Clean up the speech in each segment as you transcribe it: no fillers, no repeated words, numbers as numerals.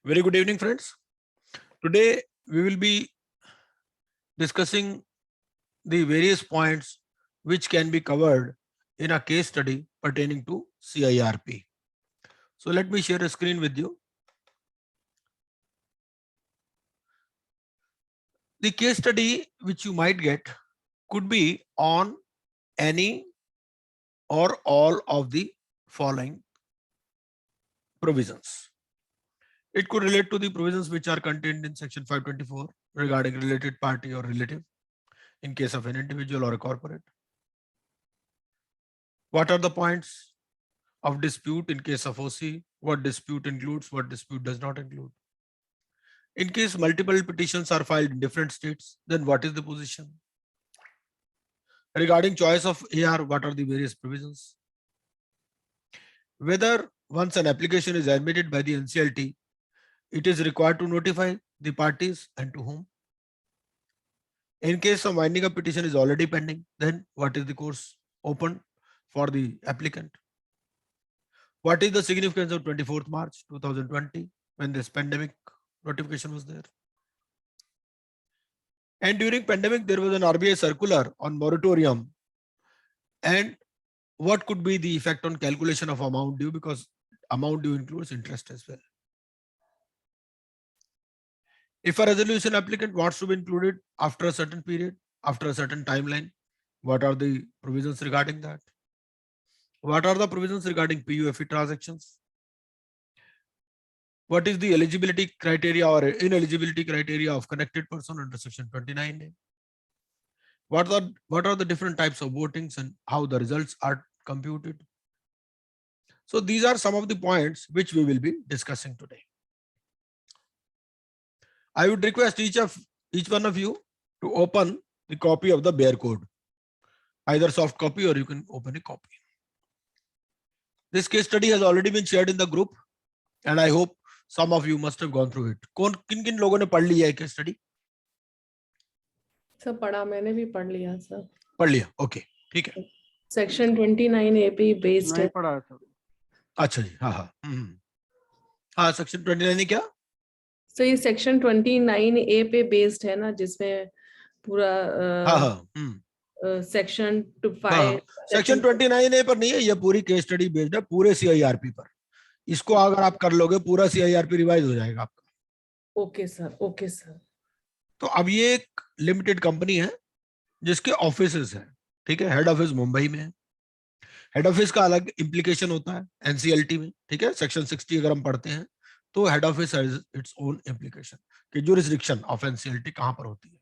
Very good evening, friends. Today we will be discussing the various points which can be covered in a case study pertaining to CIRP. So let me share a screen with you. The case study which you might get could be on any or all of the following provisions. It could relate to the provisions which are contained in section 524 regarding related party or relative in case of an individual or a corporate. What are the points of dispute in case of OC? What dispute includes, what dispute does not include? In case multiple petitions are filed in different states, then what is the position? Regarding choice of AR, what are the various provisions? Whether once an application is admitted by the NCLT, it is required to notify the parties and to whom. In case of winding up petition is already pending, then what is the course open for the applicant? What is the significance of 24th March 2020 when this pandemic notification was there? And during pandemic, there was an RBI circular on moratorium. And what could be the effect on calculation of amount due, because amount due includes interest as well. If a resolution applicant wants to be included after a certain period, after a certain timeline, what are the provisions regarding that? What are the provisions regarding PUFE transactions? What is the eligibility criteria or ineligibility criteria of connected person under section 29A? What are the different types of votings and how the results are computed? So these are some of the points which we will be discussing today. I would request each one of you to open the copy of the Bear Code, either soft copy or you can open a copy. This case study has already been shared in the group, and I hope some of you must have gone through it. किन किन लोगों ने पढ़ लिया है case study? Sir पढ़ा, मैंने भी पढ़ लिया सर. पढ़ लिया, ओके, ठीक है. सेक्शन 29A पे बेस्ड है. नहीं पढ़ा है सर. अच्छा जी, हाँ हाँ हाँ, सेक्शन 29 क्या? तो ये सेक्शन 29A पे बेस्ड है ना, जिसमें पूरा सेक्शन 5 सेक्शन 29A पर नहीं है, ये पूरी केस स्टडी बेस्ड है पूरे CIRP पर. इसको अगर आप कर लोगे पूरा CIRP रिवाइज हो जाएगा आपका. Okay sir, okay sir. तो अब ये एक लिमिटेड कंपनी है जिसके ऑफिसेस हैं, ठीक है. हेड ऑफिस मुंबई में है. हेड ऑफिस का अलग इम्प्लीकेशन होता है NCLT में, ठीक है. सेक्शन 60 अगर हम पढ़ते हैं तो head office has its own implication कि जुरिसडिक्शन ऑफ NCLT कहां पर होती है.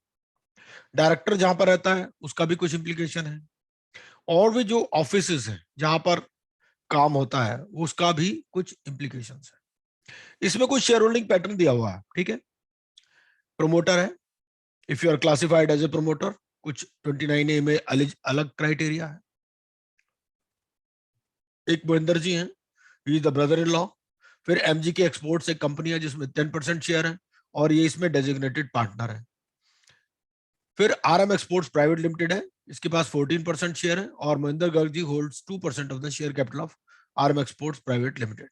डायरेक्टर जहां पर रहता है उसका भी कुछ इम्प्लीकेशन है, और भी जो ऑफिसेस हैं जहां पर काम होता है उसका भी कुछ इम्प्लीकेशंस है. इसमें कुछ शेयर होल्डिंग पैटर्न दिया हुआ है, ठीक है. प्रोमोटर है, if you are classified as a promoter, कुछ 29A में अलग क्राइटेरिया है. एक महेंद्र जी हैं, ही is the brother in law. फिर MGK एक्सपोर्ट्स एक कंपनी है जिसमें 10% शेयर है और ये इसमें डेजिग्नेटेड पार्टनर है. फिर RM एक्सपोर्ट्स प्राइवेट लिमिटेड है, इसके पास 14% शेयर है और Mahendra Garg ji holds 2% of the share capital of RM exports private limited.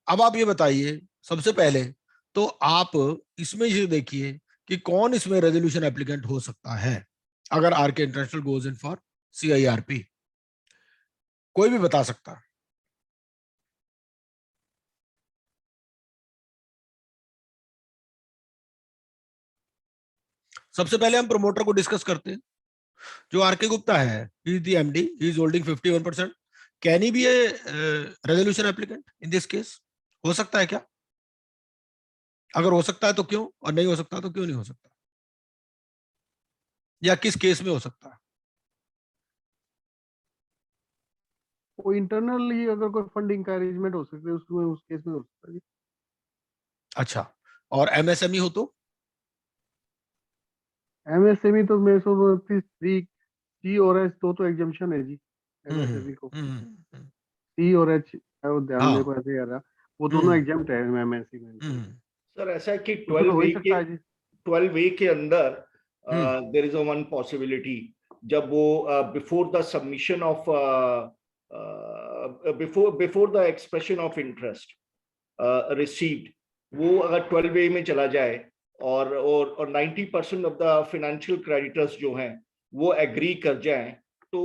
अब आप ये बताइए सबसे पहले तो आप इसमें ये देखिए कि कौन इसमें रेजोल्यूशन एप्लीकेंट हो सकता है अगर RK international goes in for CIRP. कोई भी बता सकता है. सबसे पहले हम प्रोमोटर को डिस्कस करते हैं. जो RK गुप्ता है, he is the MD, he is holding 51%. Can he be a resolution applicant in this case? हो सकता है क्या? अगर हो सकता है तो क्यों, और नहीं हो सकता तो क्यों नहीं हो सकता, या किस केस में हो सकता है? वो इंटरनली अगर कोई फंडिंग का अरेंजमेंट हो सकता है उसमें, उस केस में हो सकता है. अच्छा, और MSME हो तो? MSME तो मेरे को 3 और H तो एग्जम्पशन है जी MSME को. C और H वो ध्यान मेरे को ऐसे याद है, वो दोनों एग्जम्प्ट है MSME में. सर ऐसा है कि 12A के अंदर देयर इज वन पॉसिबिलिटी, जब वो before the submission of before the expression of interest received, वो अगर 12A में चला जाए और 90% ऑफ द फाइनेंशियल क्रेडिटर्स जो हैं वो एग्री कर जाएं, तो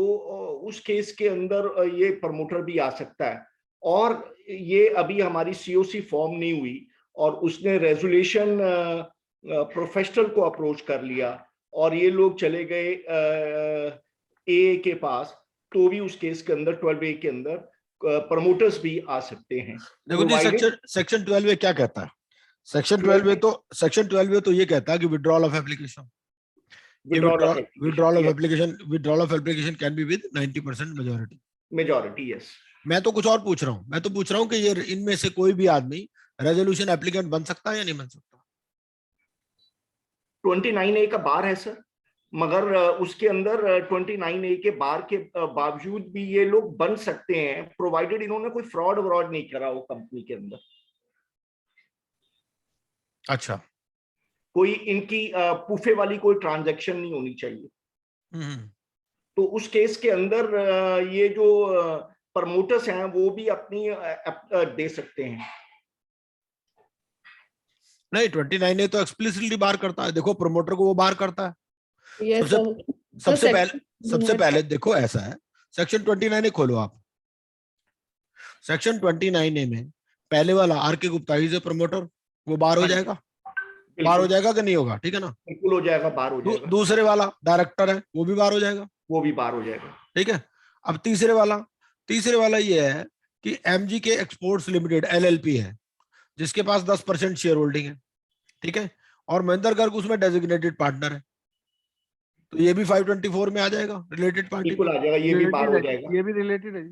उस केस के अंदर ये प्रमोटर भी आ सकता है। और ये अभी हमारी सीओसी फॉर्म नहीं हुई और उसने रेजोल्यूशन प्रोफेशनल को अप्रोच कर लिया और ये लोग चले गए ए के पास, तो भी उस केस के अंदर 12A के अंदर प्रमोटर्स भी आ सकते हैं। देखो जी, सेक्शन 12 क्या कहता है? सेक्शन 12 तो ये कहता है कि withdrawal of application, withdrawal of application can be with 90% majority. Yes, मैं तो कुछ और पूछ रहा हूँ, मैं तो पूछ रहा हूँ कि ये इनमें से कोई भी आदमी रेजोल्यूशन एप्लीकेंट बन सकता है या नहीं बन सकता? 29A का बार है सर, मगर उसके अंदर 29A के बार के बावजूद भी ये लोग बन सकते हैं, प्रोवाइडेड इन्होंने कोई फ्रॉड व्रॉड नहीं करा हो कंपनी के अंदर। अच्छा, कोई इनकी पुफे वाली कोई ट्रांजैक्शन नहीं होनी चाहिए। तो उस केस के अंदर ये जो प्रमोटर्स हैं वो भी अपनी दे सकते हैं। नहीं, 29A तो एक्सप्लिसिटली बार करता है। देखो, प्रमोटर को वो बार करता है। Yes, सबसे पहले देखो, ऐसा है, सेक्शन 29A खोलो आप। सेक्शन 29A में पहले वाला आर के गुप्ता इज ए प्रमोटर, वो बार हो जाएगा। बार हो जाएगा कि नहीं होगा? ठीक है ना? बिल्कुल हो जाएगा, बार हो जाएगा। दूसरे वाला डायरेक्टर है, वो भी बार हो जाएगा। वो भी बार हो जाएगा। ठीक है। अब तीसरे वाला ये है कि एमजी के एक्सपोर्ट्स लिमिटेड एलएलपी है, जिसके पास 10% शेयर होल्डिंग है। ठीक है। और महेंद्र गर्ग उसमें डेजिग्नेटेड पार्टनर है, तो ये भी 524 में आ जाएगा, रिलेटेड पार्टी। बिल्कुल आ जाएगा, ये भी बार हो जाएगा। ये भी रिलेटेड है।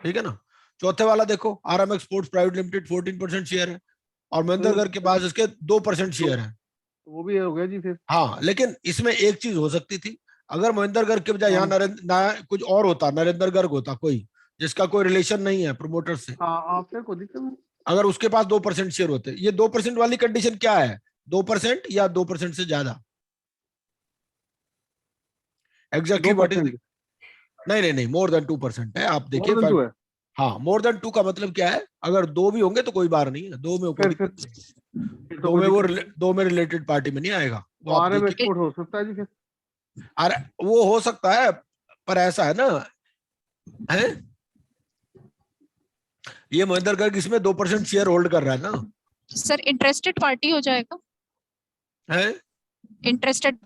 ठीक है ना? चौथे वाला देखो, RM exports private limited 14% share है और महेंद्र गर्ग के पास इसके 2% शेयर है। वो भी हो गया जी फिर। हाँ, लेकिन इसमें एक चीज हो सकती थी, अगर महेंद्र गर्ग के बजाय यहाँ कुछ और होता, नरेंद्र गर्ग होता कोई, जिसका कोई रिलेशन नहीं है प्रमोटर से, आपसे कोई दिक्कत नहीं। अगर उसके पास 2% शेयर होते। ये 2% वाली कंडीशन क्या है? 2% या 2% से ज्यादा? Exactly what is? नहीं, मोर देन 2% है। आप देखिए, हाँ, मोर देन 2 का मतलब क्या है? अगर 2 भी होंगे तो कोई बार नहीं है, 2 में कोई दिक्कत नहीं। दो में रिलेटेड पार्टी में नहीं आएगा वो। आप देखिए, हो सकता है जी फिर। अरे वो हो सकता है, पर ऐसा है ना, है ये महेंद्र गर्ग इसमें 2% शेयर होल्ड कर रहा है ना सर। इंटरेस्टेड पार्टी हो जाएगा, है? इंटरेस्टेड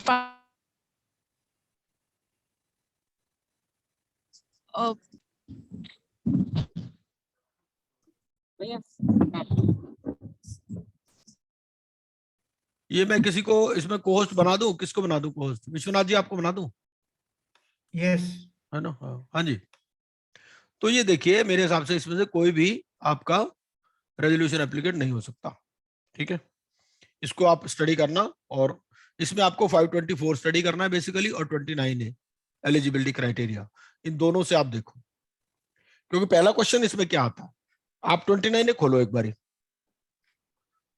ये मैं किसी को इसमें कोहोस्ट बना दूं? किसको बना दूं कोहोस्ट? विश्वनाथ जी, आपको बना दूं? यस, है ना? हाँ जी। तो ये देखिए, मेरे हिसाब से इसमें से कोई भी आपका रेजोल्यूशन एप्लीकेंट नहीं हो सकता। ठीक है, इसको आप स्टडी करना, और इसमें आपको 524 स्टडी करना है बेसिकली, और 29A एलिजिबिलिटी क्राइटेरिया, इन दोनों से आप देखो। क्योंकि पहला क्वेश्चन इसमें क्या आता है, आप 29A खोलो एक बारी।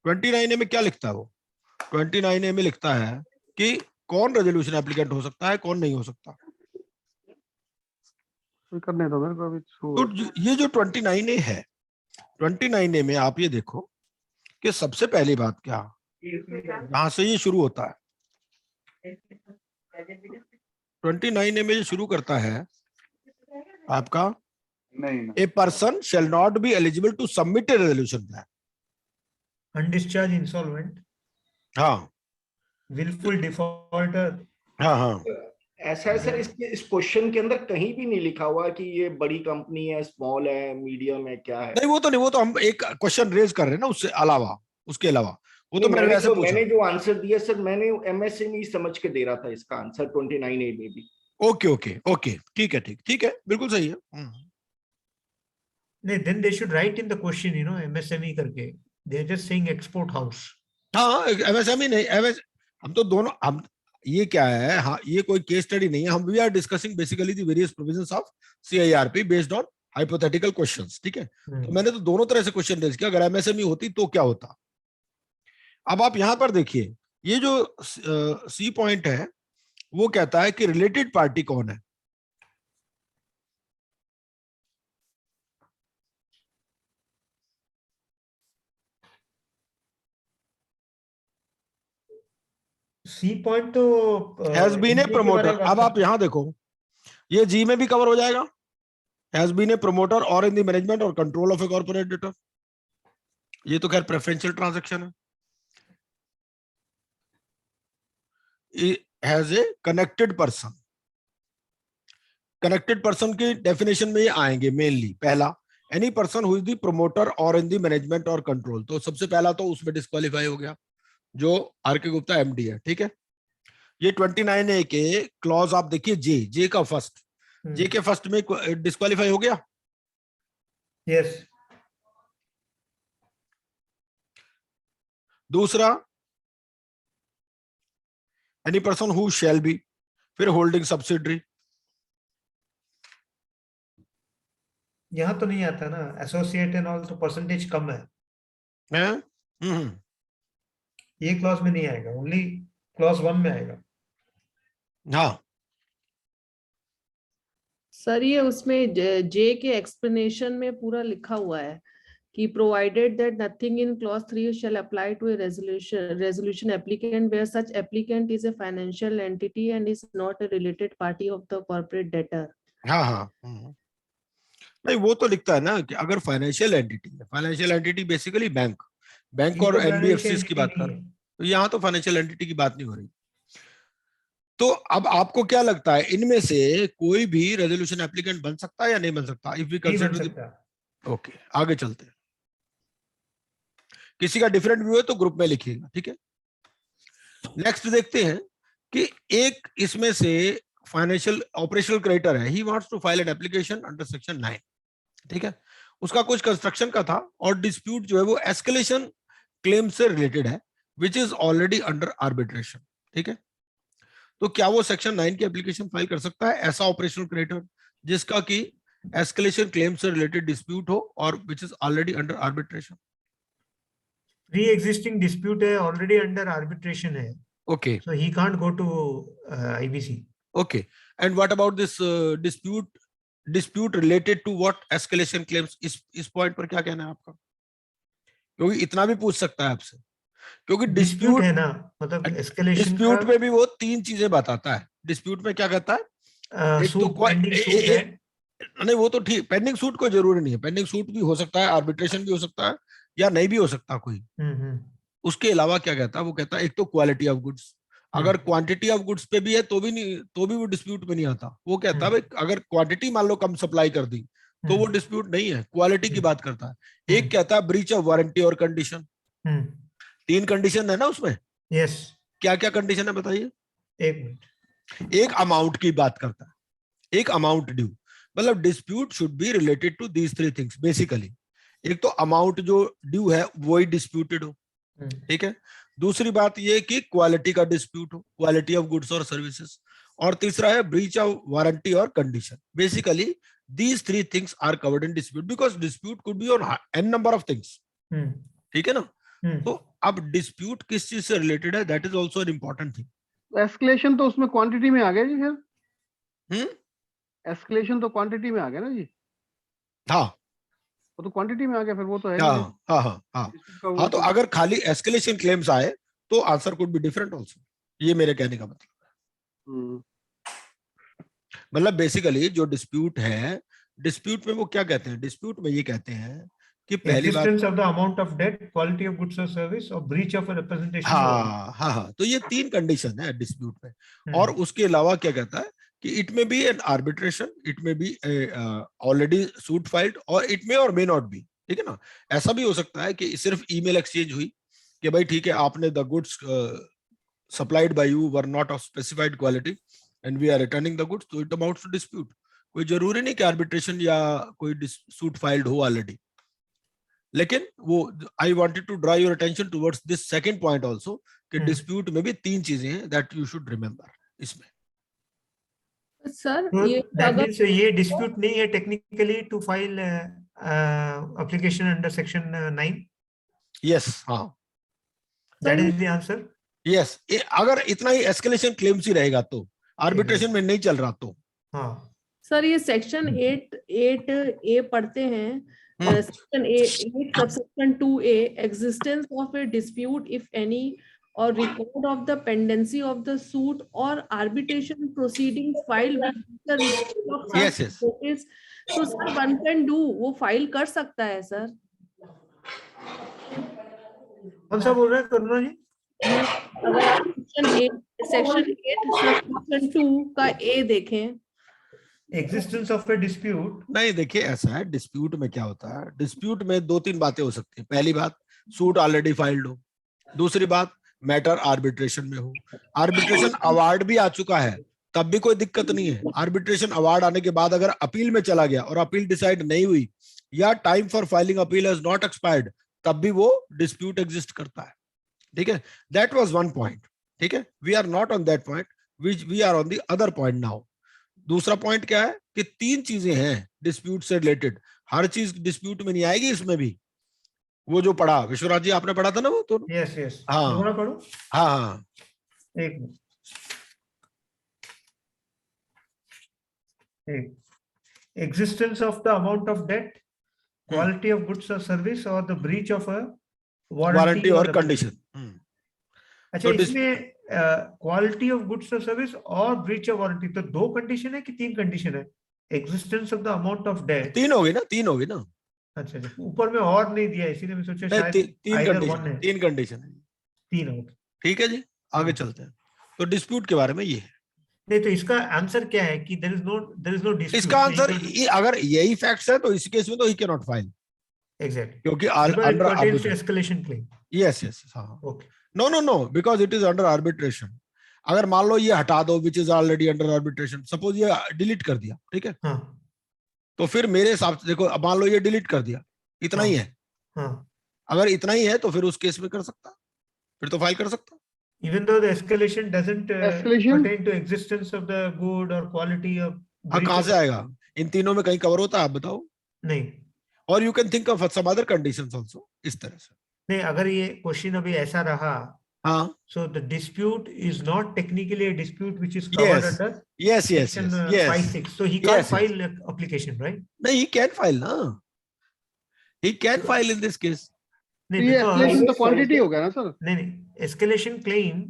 29A में क्या लिखता है वो? 29A में लिखता है कि कौन रेजोल्यूशन एप्लीकेंट हो सकता है, कौन नहीं हो सकता। करने दो मेरे को अभी। तो ये जो 29A है, 29A में आप ये देखो कि सबसे पहली बात क्या, यहां से ये शुरू होता है। 29A में ये शुरू करता है आपका, a person shall not be eligible to submit a resolution plan. Undischarged insolvent, हाँ, विलफुल डिफॉल्टर। हाँ, ऐसा है सर, इस क्वेश्चन के अंदर कहीं भी नहीं लिखा हुआ कि ये बड़ी कंपनी है, स्मॉल है, मीडियम है, क्या है। नहीं, वो तो हम एक क्वेश्चन रेज कर रहे हैं ना, उसके अलावा वो तो मैंने जो आंसर दिया सर, मैंने एमएसएमई समझ के दे रहा था इसका आंसर 29A में भी। ओके, ठीक है, बिल्कुल सही है। नहीं, then they should write in the question, MSME करके। They are just saying export house. हाँ, एमएसएमई नहीं, हम तो दोनों, हम ये क्या है, हाँ, ये कोई केस स्टडी नहीं है, हम we are discussing basically the various provisions of CIRP based on hypothetical questions. ठीक है, तो मैंने तो दोनों तरह से क्वेश्चन रेज किया, अगर एमएसएमई होती तो क्या होता। अब आप यहां पर देखिए, ये जो सी पॉइंट है, वो कहता है कि रिलेटेड पार्टी कौन है। सी पॉइंट तो हैज बीन ए MD के बारे प्रमोटर। में बात अब आप करते हैं। यहां देखो, ये जी में भी कवर हो जाएगा, हैज बीन ए प्रमोटर और इन द मैनेजमेंट और control of a corporate debtor. ये तो खैर प्रेफरेंशियल ट्रांजैक्शन है। Has a connected person, connected person की डेफिनेशन में ये आएंगे मेनली। पहला, any person who is the promoter और इन द मैनेजमेंट और कंट्रोल, तो सबसे पहला तो उसमें डिस्क्वालीफाई हो गया जो आर के गुप्ता एमडी है, ठीक है। ये 29A के क्लॉज आप देखिए, जे का फर्स्ट, जे के फर्स्ट में डिस्क्वालीफाई हो गया। यस, दूसरा, any person who shall be, फिर होल्डिंग सब्सिडरी। यहाँ तो नहीं आता ना, एसोसिएट एंड ऑल तो परसेंटेज कम है, ये क्लॉज में नहीं आएगा, ओनली क्लॉज 1 में आएगा। हाँ, सर ये उसमें जे के एक्सप्लेनेशन में पूरा लिखा हुआ है कि provided that nothing in clause 3 shall apply to a resolution applicant where such applicant is a financial entity and is not a related party of the corporate debtor। हाँ, हाँ, नहीं वो तो लिखता है ना कि अगर फाइनेंशियल एंटिटी है, फाइनेंशियल एंटिटी बेसिकली बैंक ये और तो एनबीएफसी की financial बात entity कर, नहीं है। तो यहाँ तो फाइनेंशियल एंटिटी की बात नहीं हो रही। तो अब आपको क्या लगता है, इनमें से कोई भी रेजोल्यूशन एप्लीकेंट बन सकता है या नहीं बन सकता? इफ वी नहीं बन कंसीडर, सकता। ओके आगे चलते हैं। किसी का डिफरेंट व्यू है तो ग्रुप में लिखिएगा, ठीक है। नेक्स्ट देखते हैं कि एक इसमें से फाइनेंशियल ऑपरेशनल क्रेडिटर है, he wants to file an application under section 9, ठीक है। उसका कुछ कंस्ट्रक्शन का था और डिस्प्यूट जो है वो एस्केलेशन क्लेम से रिलेटेड है, विच इज ऑलरेडी अंडर आर्बिट्रेशन, ठीक है। तो क्या वो सेक्शन 9 की एप्लीकेशन फाइल कर सकता है, ऐसा ऑपरेशनल क्रेडिटर जिसका कि एस्केलेशन क्लेम से रिलेटेड डिस्प्यूट हो और which is already under arbitration? Pre existing dispute है, ऑलरेडी अंडर आर्बिट्रेशन है, okay, so he can't go to IBC. Okay, and what about this dispute related to what escalation claims? इस point पर क्या कहना है आपका? क्योंकि इतना भी पूछ सकता है आपसे, क्योंकि डिस्प्यूट डिस्प्यूट है ना, मतलब एस्केलेशन डिस्प्यूट का में भी वो 3 चीजें बताता है। डिस्प्यूट में क्या कहता है? एक तो सूट, पेंडिंग सूट है। नहीं वो तो ठीक, पेंडिंग सूट कोई जरूरी नहीं है, पेंडिंग सूट भी हो सकता है, आर्बिट्रेशन भी हो सकता है या नहीं भी हो सकता कोई। उसके अलावा क्या कहता है? वो कहता है एक तो क्वालिटी ऑफ गुड्स, अगर क्वांटिटी ऑफ गुड्स पे भी है तो भी नहीं, तो भी वो डिस्प्यूट में नहीं आता। वो कहता है भाई अगर क्वांटिटी मान लो कम सप्लाई कर दी तो वो डिस्प्यूट नहीं है, क्वालिटी की बात करता है। एक कहता है ब्रीच ऑफ वारंटी और कंडीशन। 3 कंडीशन है ना उसमें। यस, क्या क्या कंडीशन है बताइए? एक मिनट, एक अमाउंट की बात करता है, एक अमाउंट ड्यू, मतलब dispute should be related to these 3 things basically. एक तो अमाउंट जो ड्यू है वो ही डिस्प्यूटेड हो, ठीक है। दूसरी बात ये कि क्वालिटी का डिस्प्यूट हो, क्वालिटी ऑफ गुड्स और सर्विसेज। और तीसरा है ब्रीच ऑफ वारंटी और condition. Basically these 3 things are covered in dispute because dispute could be on an number of things, ठीक है ना। तो अब डिस्प्यूट किस चीज से रिलेटेड है, that is also an important thing. Escalation तो उसमें क्वांटिटी में आ गया जी, फिर एस्केलेशन तो क्वांटिटी में आ गया ना जी। हाँ, वो तो क्वांटिटी में आ गया, फिर वो तो है हाँ, ही हाँ, हाँ, हाँ, इसका वो हाँ। तो अगर खाली एस्केलेशन क्लेम्स आए तो answer could be different also, ये मेरे कहने का मतलब है। मतलब बेसिकली जो डिस्प्यूट है, डिस्प्यूट में वो क्या कहते हैं? डिस्प्यूट में ये कहते हैं कि पहली बात, existence of the amount of debt, quality of goods और सर्विस और ब्रीच ऑफ रिप्रेजेंटेशन। हाँ, हाँ, हाँ, तो ये 3 कंडीशन है डिस्प्यूट में। और उसके अलावा क्या कहता है कि इट में बी एन आर्बिट्रेशन, इट में बी ऑलरेडी सूट फाइल्ड, और इट में और मे नॉट बी, ठीक है ना। ऐसा भी हो सकता है कि सिर्फ ईमेल एक्सचेंज हुई कि भाई ठीक है आपने the goods supplied by you were not of specified quality and we are returning the goods, तो इट अमाउंट्स टू डिस्प्यूट। कोई जरूरी नहीं कि आर्बिट्रेशन या कोई सूट फाइल्ड हो ऑलरेडी। लेकिन वो I wanted to draw your attention towards this second point also कि डिस्प्यूट में भी 3 चीजें हैं दैट यू शुड रिमेंबर इसमें। सर ये दैट मींस ये डिस्प्यूट नहीं है technically to file application under section 9। Yes, हाँ, that is the answer. Yes, अगर इतना ही एस्केलेशन क्लेम्स ही रहेगा तो, आर्बिट्रेशन में नहीं चल रहा तो। हाँ सर ये सेक्शन 8A पढ़ते हैं, section 8 subsection 2A, existence of A dispute if any or record of the pendency of the suit or arbitration proceedings filed with the receipt of such Yes, yes. notice. तो sir one can do, वो file कर सकता है sir. कौन सा बोल रहे हैं करुणा जी? अगर आप सेक्शन 8 सेक्शन 2 का ए देखें, एग्जिस्टेंस ऑफ ए डिस्प्यूट। नहीं, देखिए ऐसा है, डिस्प्यूट में क्या होता है, डिस्प्यूट में 2-3 बातें हो सकती है। पहली बात, सूट ऑलरेडी फाइल्ड हो। दूसरी बात, मैटर आर्बिट्रेशन में हो। आर्बिट्रेशन अवार्ड भी आ चुका है, तब भी कोई दिक्कत नहीं है। आर्बिट्रेशन अवार्ड आने के बाद अगर अपील में चला गया और अपील डिसाइड नहीं हुई, या time for filing appeal has not expired, तब भी वो डिस्प्यूट एग्जिस्ट करता है। ठीक है, दैट वाज वन पॉइंट। ठीक है, we are not on that point, we are on the other point now. दूसरा पॉइंट क्या है कि 3 चीजें हैं डिस्प्यूट से रिलेटेड। हर चीज डिस्प्यूट में नहीं आएगी, इसमें भी। वो जो पढ़ा विश्वराज जी, आपने पढ़ा था ना वो तो? यस यस, हाँ। दोबारा पढ़ो। हाँ हाँ, एक minute. Existence of the amount of debt, quality of goods or service, or the breach of a warranty और or कंडीशन। अच्छा, तो इसमें क्वालिटी ऑफ गुड्स और सर्विस और ब्रीच ऑफ वारंटी, तो 2 कंडीशन है कि 3 कंडीशन है? Existence of the amount of debt 3 होगी ना, 3 होगी ना। अच्छा अच्छा, ऊपर में और नहीं दिया, इसीलिए मैं सोचा नहीं, शायद 3 either कंडीशन one है। 3 कंडीशन है। 3 हो। ठीक है जी, आगे चलते हैं। तो डिस्प्यूट के बारे में ये है। नहीं, तो इसका आंसर क्या है कि देयर इज नो डिस्प्यूट? इसका आंसर, अगर यही फैक्ट्स है तो इस केस में तो he can not file, exactly, क्योंकि under under escalation claim. Yes yes, हाँ। Okay, no no no, because it is under arbitration. अगर मान लो ये हटा दो, which is already under arbitration, suppose ये डिलीट कर दिया, ठीक है, हाँ तो फिर मेरे हिसाब से देखो, अब मान लो ये डिलीट कर दिया, इतना ही है। हाँ, अगर इतना ही है तो फिर उस केस में कर सकता, फिर तो फाइल कर सकता। even though the escalation doesn't Escalation? pertain to existence of the good or quality of हाँ, breach कहाँ of- से आएगा? इन तीनों में कहीं कवर होता है, आप बताओ। नहीं और you can think of some other conditions also, इस तरह से। नहीं, अगर ये क्वेश्चन अभी ऐसा रहा, हाँ, so the dispute is not technically a dispute which is covered Yes. under yes yes section yes 5(6), so he can't Yes, yes. file an application, right? नहीं, he can file ना, he can file in this case। नहीं, ये because escalation तो quantity हो गया ना sir? नहीं, escalation claim,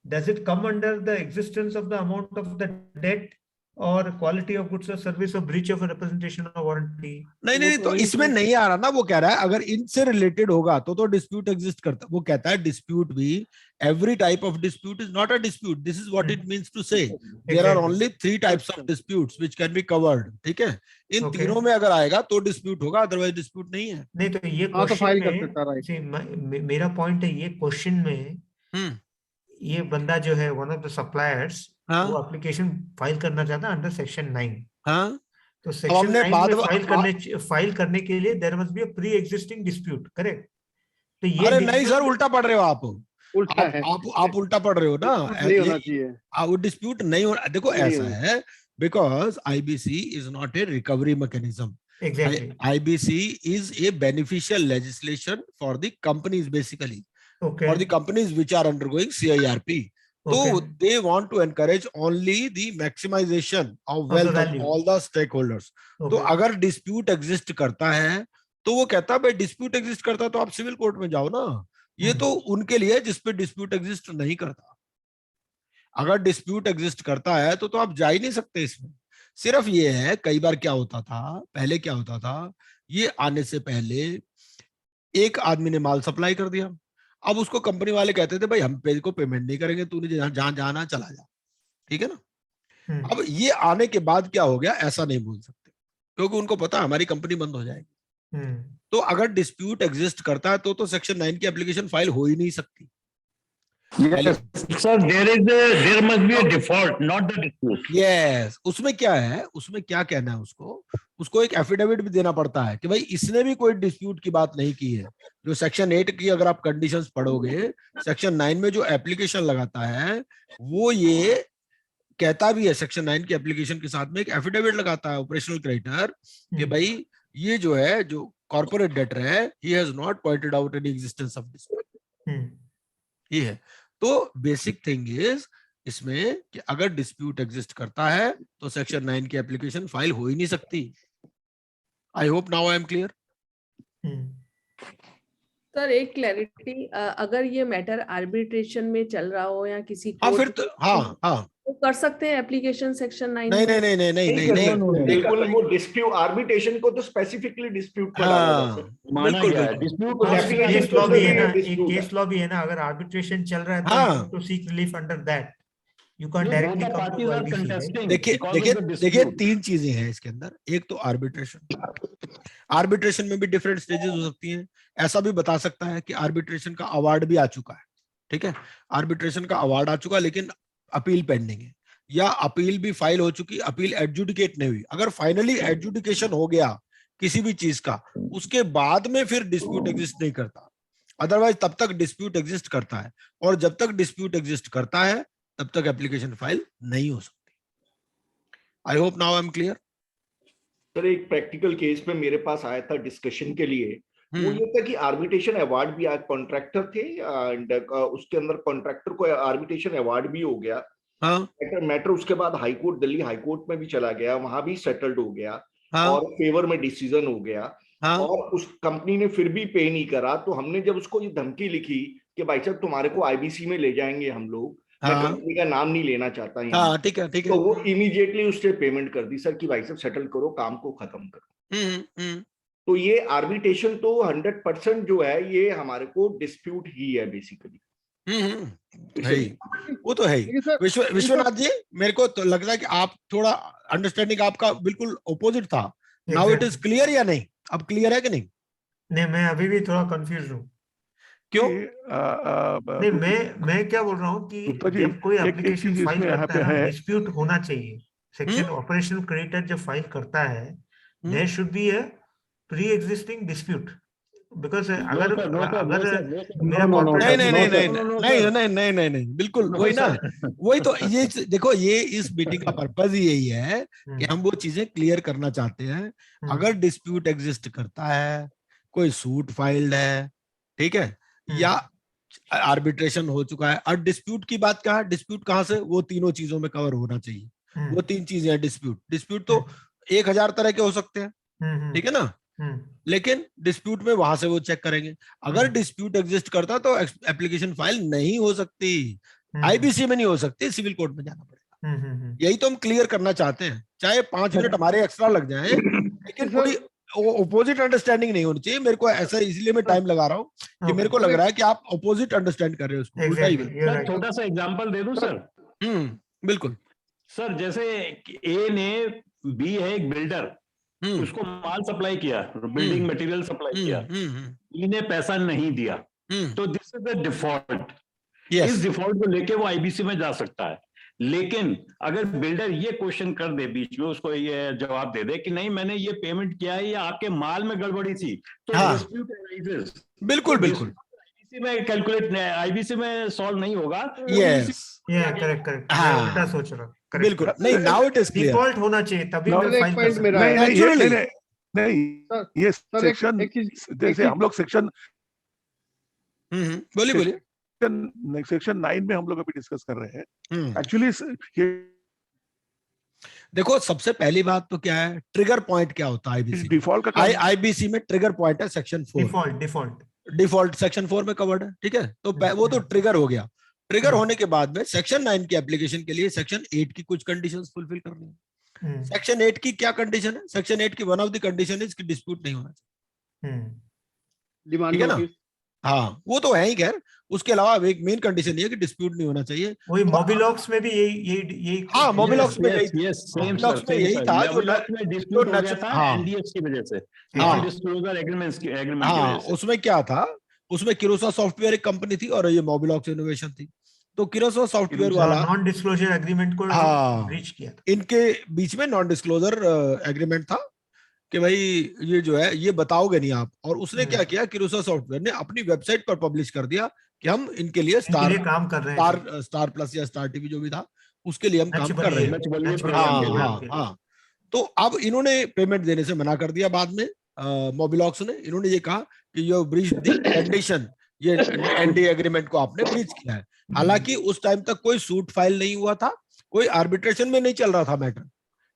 does it come under the existence of the amount of the debt or quality of goods or service or breach of a representation or warranty? नहीं नहीं, तो इसमें नहीं आ रहा ना। वो कह रहा है अगर इनसे रिलेटेड होगा तो डिस्प्यूट एग्जिस्ट करता। वो कहता है डिस्प्यूट भी, every type of dispute is not a dispute, this is what it means to say there are Exactly. Only 3 types of disputes which can be covered. ठीक है, इन Okay. तीनों में अगर आएगा तो डिस्प्यूट होगा, अदरवाइज डिस्प्यूट नहीं है। नहीं, तो ये हाँ, तो क्वेश्चन फाइल कर में सकता, राइट। see, मेरा पॉइंट है, ये क्वेश्चन में ये बंदा जो है वन ऑफ द सप्लायर्स, हाँ वो एप्लीकेशन फाइल करना चाहता है अंडर सेक्शन 9। हाँ, तो सेक्शन हमने 9 बाद में फाइल करने के लिए there must be a pre existing dispute, correct? तो ये अरे नहीं dispute- सर, उल्टा पढ़ रहे हो आप। उल्टा है, आप उल्टा पढ़ रहे हो ना। नहीं होना चाहिए। वो डिस्प्यूट नहीं हो। देखो नहीं ऐसा होना। है, because IBC is not a recovery mechanism. Exactly. IBC is a beneficial legislation for the companies, basically Okay. for the companies which are undergoing CIRP. So Okay. they want to encourage only the maximization of the wealth of value. all the stakeholders. तो Okay. अगर dispute exist करता है तो वो कहता है भाई dispute exist करता है तो आप सिविल कोर्ट में जाओ ना। ये तो उनके लिए जिसपे डिस्प्यूट एग्जिस्ट नहीं करता। अगर डिस्प्यूट एग्जिस्ट करता है तो आप जा ही नहीं सकते इसमें। सिर्फ ये है, कई बार क्या होता था, पहले क्या होता था, ये आने से पहले एक आदमी ने माल सप्लाई कर दिया, अब उसको कंपनी वाले कहते थे भाई हम पे को पेमेंट नहीं करेंगे, तूने जहां जाना चला जा, ठीक है ना। अब ये आने के बाद क्या हो गया, ऐसा नहीं बोल सकते क्योंकि उनको पता हमारी कंपनी बंद हो जाएगी। तो अगर डिस्प्यूट एग्जिस्ट करता है तो सेक्शन 9 की एप्लीकेशन फाइल हो ही नहीं सकती। Yes, sir, there must be a default, not the dispute. Yes, उसमें क्या है, उसमें क्या कहना है, उसको एक एफिडेविट भी देना पड़ता है कि भाई इसने भी कोई डिस्प्यूट की बात नहीं की है। जो सेक्शन 8 की अगर आप कंडीशंस पढ़ोगे, सेक्शन 9 में जो एप्लीकेशन लगाता है वो ये कहता भी है, सेक्शन 9 की एप्लीकेशन के साथ में एक एफिडेविट लगाता है ऑपरेशनल क्रेडिटर कि भाई ये जो है, जो कॉर्पोरेट डेटर है, he has not pointed out any existence of dispute. ये है। तो बेसिक थिंग इज इसमें कि अगर डिस्प्यूट एग्जिस्ट करता है तो सेक्शन 9 की एप्लीकेशन फाइल हो ही नहीं सकती। I hope now I am clear. Sir एक क्लैरिटी, अगर ये मैटर आर्बिट्रेशन में चल रहा हो या किसी हाँ कोर्ट फिर तो हाँ तो कर सकते हैं एप्लीकेशन सेक्शन 9 नहीं में? नहीं नहीं नहीं नहीं कर नहीं सकते, नहीं बिल्कुल वो डिस्प्यूट आर्बिट्रेशन को तो स्पेसिफिकली डिस्प्यूट में डाला हाँ जाता है। माना बिल्कुल गया है बिल्कुल डिस्प्यूट तो definition केस तो लॉ भी है उसमें ना, एक dispute केस लॉ भी है ना, अगर आर्बिट्रेशन चल रहा है तो हाँ। you have to seek relief under that. You can't both directly the come to parties are IBC, right? contesting देखिए because देखिए of the देखिए dispute. 3 चीजें हैं इसके अंदर। एक तो आर्बिट्रेशन में भी डिफरेंट स्टेजेस हो सकती हैं। ऐसा भी बता सकता है कि आर्बिट्रेशन का अवार्ड भी आ चुका है, ठीक है, आर्बिट्रेशन का अवार्ड आ चुका लेकिन अपील पेंडिंग है, या अपील भी फाइल हो चुकी, अपील एडजुडिकेट नहीं हुई। अगर फाइनली एडजुडिकेशन हो गया किसी भी चीज का, उसके बाद में फिर डिस्प्यूट एग्जिस्ट नहीं करता, अदरवाइज तब तक डिस्प्यूट एग्जिस्ट करता है, और जब तक डिस्प्यूट एग्जिस्ट करता है तब तक एप्लीकेशन फाइल नहीं हो सकती। I hope now I am clear. Sir एक प्रैक्टिकल केस में मेरे पास आया था डिस्कशन के लिए, वो ये था कि आर्बिट्रेशन अवार्ड भी, आज कॉन्ट्रैक्टर थे एंड उसके अंदर कॉन्ट्रैक्टर को आर्बिट्रेशन अवार्ड भी हो गया। हाँ मैटर उसके बाद high court, Delhi high court में भी चला गया, वहां भी सेटल्ड हो गया हाँ और फेवर में डिसीजन हो गया। हाँ और उस कंपनी ने फिर भी पे नहीं करा, तो हमने जब उसको ये धमकी लिखी कि भाई साहब तुम्हारे को आईबीसी में ले जाएंगे हम लोग, मैं हाँ कंपनी का नाम नहीं लेना चाहता यहाँ, हाँ ठीक है ठीक है। तो वो इमीडिएटली उससे पेमेंट कर दी सर कि भाई साहब सेटल करो, काम को खत्म करो। हम्म। तो ये आर्बिट्रेशन तो 100% जो है ये हमारे को डिस्प्यूट ही है बेसिकली। है ही, वो तो है ही। विश्वनाथ जी, मेरे को तो लगता है कि आप थोड़ा अंडरस्टैंडिंग आपका बिल्कुल ओपोजिट था। नाउ इट इज क्लियर या नहीं? अब क्लियर है कि नहीं? नहीं, मैं अभी भी थोड़ा कंफ्यूज हूँ। क्यों? नहीं, मैं क्या बोल रहा हूँ कि गुप्ता जी, जब कोई एक एप्लीकेशन चीज फाइल इसमें यहाँ करता पे है ना, है। डिस्प्यूट होना चाहिए। सेक्शन ऑपरेशनल क्रेडिटर जब फाइल करता है, there should be a pre existing dispute, because अगर मेरा No, no, नहीं corporate नहीं नहीं नहीं no, नहीं sir. नहीं नहीं नहीं नहीं बिल्कुल No, वही ना, sir. वही तो ये देखो, ये इस मीटिंग का पर्पज ही यही है कि हम वो चीजें क्लियर करना चाहते हैं। अगर डिस्प्यूट एग्जिस्ट करता है, कोई सूट फाइल्ड है, ठीक है, या आर्बिट्रेशन हो चुका है, और डिस्प्यूट की बात कहा, डिस्प्यूट कहाँ से, वो तीनों चीजों में कवर होना चाहिए। वो 3 चीजें हैं डिस्प्यूट। डिस्प्यूट तो 1000 तरह के हो सकते हैं, ठीक है ना, लेकिन डिस्प्यूट में वहां से वो चेक करेंगे। अगर डिस्प्यूट एग्जिस्ट करता तो एप्लीकेशन फाइल नहीं हो सकती, आईबीसी में नहीं हो सकती, सिविल कोर्ट में जाना पड़ेगा। यही तो हम क्लियर करना चाहते हैं। चाहे 5 मिनट हमारे एक्स्ट्रा लग जाए, लेकिन थोड़ी ओपोजिट अंडरस्टैंडिंग नहीं होनी चाहिए। मेरे को ऐसा, इसलिए मैं टाइम लगा रहा हूँ कि मेरे को लग रहा है कि आप ओपोजिट अंडरस्टैंड कर रहे हो उसको, उल्टा ही। सर छोटा सा एग्जांपल दे दूं सर? बिल्कुल सर जैसे ए ने, बी है एक बिल्डर, उसको माल सप्लाई किया, बिल्डिंग मटेरियल सप्लाई किया, ई ने पैसा नहीं दिया, तो दिस इज द डिफॉल्ट। इस डिफॉल्ट को लेके वो आईबीसी में जा सकता है। लेकिन अगर बिल्डर ये क्वेश्चन कर दे बीच में, उसको ये जवाब दे दे कि नहीं मैंने ये पेमेंट किया है या आपके माल में गड़बड़ी थी, तो डिस्प्यूट अराइजेस। बिल्कुल बिल्कुल आईबीसी में कैलकुलेट, आईबीसी में सॉल्व नहीं होगा। यस करेक्ट, मैं उल्टा सोच रहा हूँ। बिल्कुल नहीं, now it is clear. Default होना चाहिए तभी मैं फाइल कर सकता हूँ। नहीं, ये सेक्शन, जैसे हम लोग सेक्शन बोलिए सेक्शन 9 में हम लोग अभी डिस्कस कर रहे हैं। एक्चुअली ये देखो, सबसे पहली बात तो क्या है, ट्रिगर पॉइंट क्या होता है आईबीसी? डिफॉल्ट का आईबीसी में ट्रिगर पॉइंट है सेक्शन 4। डिफॉल्ट सेक्शन 4 में कवर्ड है, ठीक है। तो वो तो ट्रिगर हो गया। ट्रिगर होने के बाद में सेक्शन 9 की एप्लीकेशन के लिए सेक्शन 8 की कुछ कंडीशंस फुलफिल करनी है। सेक्शन 8 की क्या कंडीशन है? सेक्शन 8 की one of the condition is कि डिस्प्यूट नहीं होना चाहिए, ठीक है ना। हाँ, वो तो है ही। खैर, उसके अलावा एक मेन कंडीशन ये है कि डिस्प्यूट नहीं होना चाहिए। वही मोबिलॉक्स में भी यही हाँ, मोबिलॉक्स में यही था जो एनडीएस की वजह से, नॉन डिस्क्लोजर एग्रीमेंट्स की वजह से। उसमें क्या था, उसमें किरोसा सॉफ्टवेयर एक कंपनी थी और ये मोबिलॉक्स इनोवेशन थी। तो किरोसा सॉफ्टवेयर वाला नॉन डिस्क्लोजर एग्रीमेंट को ब्रीच किया था। इनके बीच में नॉन डिस्क्लोजर एग्रीमेंट था कि भाई ये जो है ये बताओगे नहीं आप। और उसने क्या किया, किरोसा सॉफ्टवेयर ने अपनी वेबसाइट पर पब्लिश कर दिया कि हम इनके लिए काम कर रहे हैं, स्टार प्लस या स्टार टीवी जो भी था उसके लिए हम काम कर रहे हैं। हाँ, तो अब इन्होंने पेमेंट देने से मना कर दिया बाद में मोबिलॉक्स ने। इन्होंने ये कहा कि यू ब्रीच द कंडीशन, ये एनडीए एग्रीमेंट को आपने ब्रीच किया है। हालांकि उस टाइम तक कोई सूट फाइल नहीं हुआ था, कोई आर्बिट्रेशन में नहीं चल रहा था मैटर,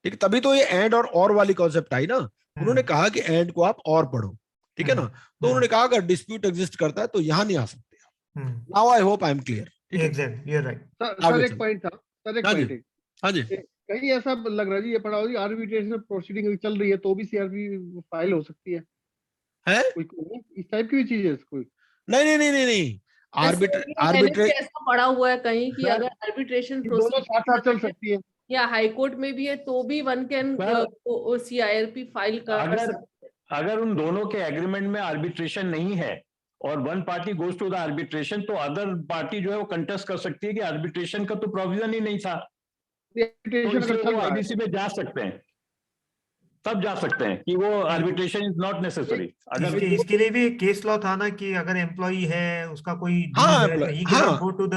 ठीक। तभी तो ये एंड और वाली कॉन्सेप्ट आई ना। उन्होंने कहा कि एंड को आप और पढ़ो, ठीक है ना। तो उन्होंने कहा अगर डिस्प्यूट एग्जिस्ट करता है तो यहाँ नहीं आ सकते। Now I hope I am clear. Exactly, you are right. Sir एक पॉइंट था, सर एक हाँ जी, पॉइंट हाँ जी। कहीं ऐसा लग रहा है जी, ये पढ़ाओ जी, आर्बिट्रेशन प्रोसीडिंग चल रही है तो भी सीआरपी फाइल हो सकती है कोई इस टाइप की भी चीज है कोई? नहीं नहीं नहीं नहीं, मैंने भी ऐसा पढ़ा हुआ है कहीं कि अगर आर्बिट्रेशन दोनों साथ साथ चल सकती है या हाई कोर्ट में भी है तो भी वन कैन सीआईआरपी फाइल कर सकते हैं। अगर उन दोनों के एग्रीमेंट में आर्बिट्रेशन नहीं है और one party goes to the arbitration, तो अदर पार्टी जो है वो कंटेस्ट कर सकती है कि आर्बिट्रेशन का तो प्रोविजन ही नहीं था, तो वो आईबीसी में जा सकते हैं, तब जा सकते हैं कि वो आर्बिट्रेशन इज नॉट नेसेसरी। अगर इसके लिए भी केस लॉ था ना कि अगर एम्प्लॉई है उसका कोई गो टू द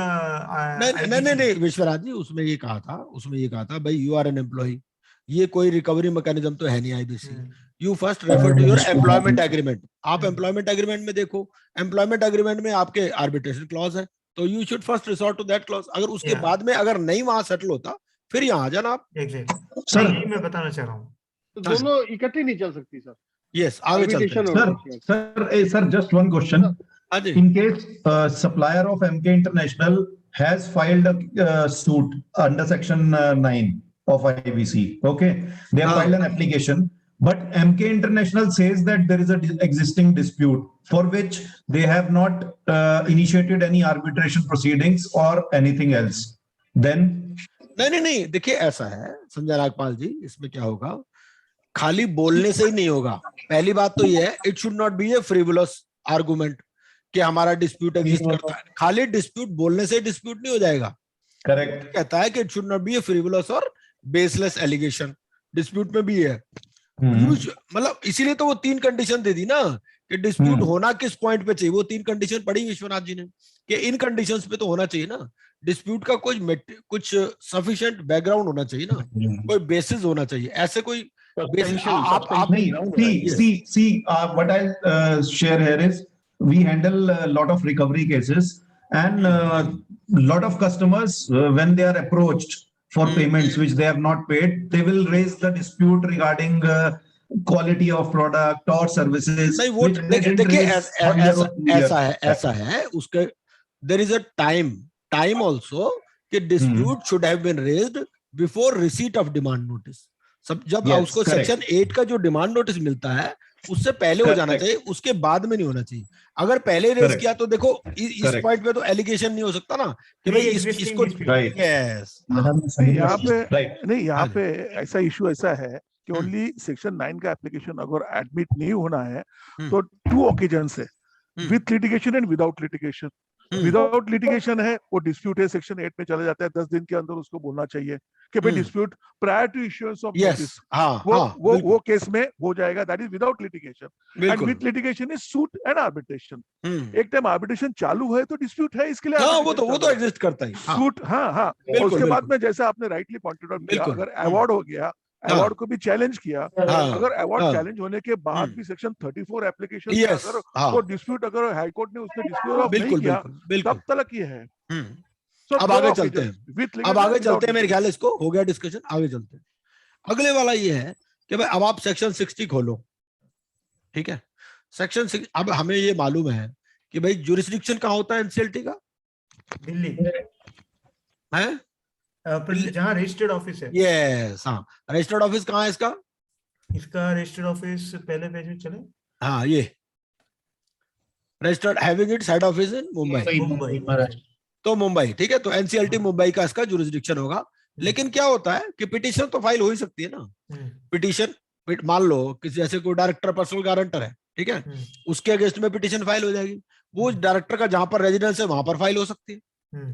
नहीं विश्वराज जी, उसमें ये कहा था भाई यू आर एन एम्प्लॉई, ये कोई रिकवरी मैकेनिज्म तो है नहीं IBC. You first refer to your employment agreement. आप एम्प्लॉयमेंट एग्रीमेंट में देखो, एम्प्लॉयमेंट एग्रीमेंट में आपके आर्बिट्रेशन क्लॉज है, तो you should first resort to that clause. अगर उसके बाद में अगर नहीं वहां सेटल होता फिर यहाँ आ जाना आप। सर मैं बताना चाह रहा हूँ, तो दोनों इकट्ठी नहीं चल सकती सर। यस, आगे चलते हैं। Sir just one question, in case supplier of MK International has filed a suit under section 9 of IBC, okay, they have filed an application, but MK International says that there is a existing dispute for which they have not initiated any arbitration proceedings or anything else, then नहीं देखिए ऐसा है संजय नागपाल जी, इसमें क्या होगा, खाली बोलने से ही नहीं होगा। पहली बात तो ये है, it should not be A frivolous argument कि हमारा डिस्प्यूट एग्जिस्ट करता है। खाली डिस्प्यूट बोलने से डिस्प्यूट नहीं हो जाएगा। करेक्ट कहता है कि it should not be A frivolous और बेसलेस एलिगेशन, डिस्प्यूट में भी है। मतलब इसीलिए तो वो 3 कंडीशन दे दी ना कि डिस्प्यूट होना किस पॉइंट पे चाहिए। वो 3 कंडीशन पढ़ी विश्वनाथ जी ने कि इन कंडीशंस पे तो होना चाहिए ना, डिस्प्यूट का कुछ सफिशिएंट बैकग्राउंड होना चाहिए ना, कोई बेसिस होना चाहिए। ऐसे कोई what I'll share here is we handle a lot of recovery cases, and lot of customers when they are approached for payments which they have not paid, they will raise the dispute regarding quality of product or services. नहीं वो देखिए ऐसा है उसके, there is a time also कि dispute should have been raised before receipt of demand notice। सब जब उसको सेक्शन 8 का जो डिमांड नोटिस मिलता है उससे पहले हो जाना चाहिए, उसके बाद में नहीं होना चाहिए। अगर पहले रेज किया तो देखो इस पॉइंट पे तो एलिगेशन नहीं हो सकता ना कि भाई इसको यहाँ पे ऐसा इशू ऐसा है कि ओनली सेक्शन 9 का एप्लीकेशन अगर एडमिट नहीं होना है तो 2 ओकेजन्स है, with litigation and without litigation. Without litigation है वो डिस्प्यूट है, सेक्शन 8 में चला जाता है, 10 दिन के अंदर उसको बोलना चाहिए कि भाई dispute prior to issuance of notice, वो केस में हो जाएगा, that is without litigation. And with litigation is suit and arbitration. एक टाइम आर्बिट्रेशन चालू है तो डिस्प्यूट है, इसके लिए वो तो एग्जिस्ट करता है सूट। उसके बाद में जैसे आपने राइटली पॉइंटेड आउट किया, अगर अवार्ड हो गया, अवार्ड को भी चैलेंज किया, अगर अवार्ड चैलेंज होने के बाद भी सेक्शन 34 एप्लीकेशन अगर वो डिस्प्यूट, अगर हाई कोर्ट ने उसने डिस्प्यूट ऑफ नहीं किया तब तक ये है। अब आगे चलते हैं, मेरे ख्याल इसको हो गया डिस्कशन, आगे चलते हैं। अगले वाला ये है कि भाई अब आप सेक्शन 60 खोलो, ठीक है। सेक्शन 6, अब हमें ये मालूम है कि भाई जुरिस्डिक्शन कहाँ होता है एनसीएलटी का? दिल्ली है, जहाँ रजिस्टर्ड ऑफिस है। यस, हाँ, रजिस्टर्ड ऑफिस कहाँ है इसका? इसका रजिस्टर्ड ऑफिस पहले पेज में चले, हाँ, ये registered having its head office in Mumbai, तो मुंबई, ठीक है। तो एनसीएलटी मुंबई का इसका जुरिस्डिक्शन होगा। लेकिन क्या होता है कि पिटीशन तो फाइल हो ही सकती है ना। पिटीशन मान लो किसी जैसे कोई डायरेक्टर पर्सनल गारंटर है, ठीक है, उसके अगेंस्ट में पिटीशन फाइल हो जाएगी। वो डायरेक्टर का जहां पर रेजिडेंस है वहां पर फाइल हो सकती है,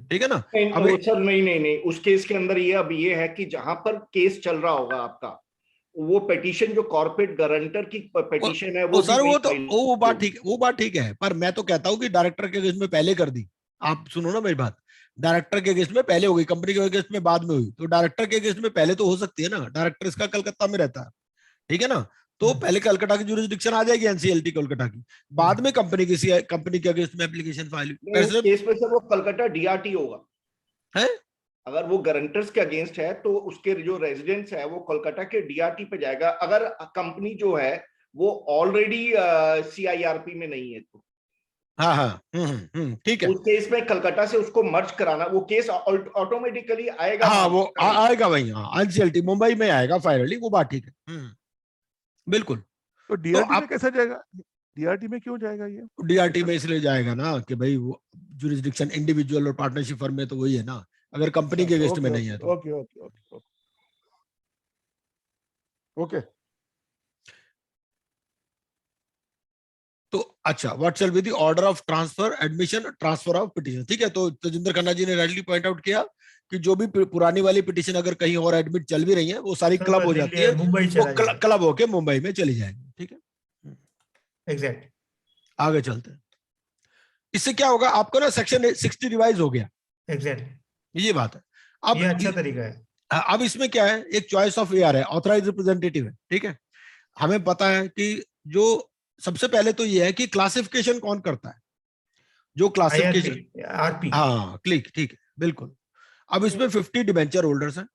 ठीक है ना। अब सर नहीं, उस केस के अंदर ये अब ये है कि जहां पर केस चल रहा होगा आपका, वो पिटीशन जो कॉर्पोरेट गारंटर की पिटीशन है वो सर वो बात ठीक है, पर मैं तो कहता हूँ कि डायरेक्टर के अगेंस्ट में पहले कर दी। आप सुनो ना मेरी बात, डायरेक्टर के अगेंस्ट में पहले हो गई, कंपनी के अगेंस्ट में बाद में हुई, तो डायरेक्टर के अगेंस्ट में पहले तो हो सकती है ना। डायरेक्टर इसका कलकत्ता में रहता है, ठीक है ना, तो पहले कलकत्ता की जुरिस्डिक्शन आ जाएगी एनसीएलटी कोलकाता की, बाद में कंपनी के अगेंस्ट में एप्लीकेशन फाइल। केस में सर वो कलकत्ता डीआरटी होगा है, अगर वो गारंटर्स के अगेंस्ट है तो उसके जो रेजिडेंट्स है वो कोलकाता के डीआरटी पे जाएगा। अगर कंपनी जो है वो ऑलरेडी CIRP में नहीं है, तो हाँ हाँ ठीक है। उस केस में कलकत्ता से उसको मर्ज कराना, वो केस ऑटोमेटिकली आएगा। हाँ वो आएगा वही, हाँ NCLT मुंबई में आएगा फाइनली, वो बात ठीक है। बिल्कुल। तो DRT में कैसा जाएगा? DRT में क्यों जाएगा ये? DRT में इसलिए जाएगा ना कि भाई वो जुरिस्डिक्शन इंडिविजुअल और पार्टनरशिप फर्म में तो वही है ना, अगर कंपनी के अगेंस्ट में नहीं है तो। Okay okay okay okay. तो अच्छा, what shall be the order of transfer, admission, transfer of petition. ठीक है, तो तजिंदर खन्ना जी ने राइटली पॉइंट आउट किया कि जो भी पुरानी वाली पिटीशन अगर कहीं और एडमिट चल भी रही है, वो सारी क्लब हो जाती है, मुंबई वो क्लब होके मुंबई में चली जाएगी। ठीक है, एग्जैक्ट। आगे चलते हैं। इससे क्या होगा, आपको ना सेक्शन 60 रिवाइज हो गया। एग्जैक्ट, ये बात है। अब ये अच्छा तरीका है। अब इसमें क्या है, एक चॉइस ऑफ AR है, ऑथराइज रिप्रेजेंटेटिव है। ठीक है, हमें पता है कि जो सबसे पहले तो ये है कि क्लासिफिकेशन कौन करता है, जो क्लासिफिकेशन RP। हाँ क्लिक, ठीक है, बिल्कुल। अब इसमें 50 डिबेंचर होल्डर्स हैं।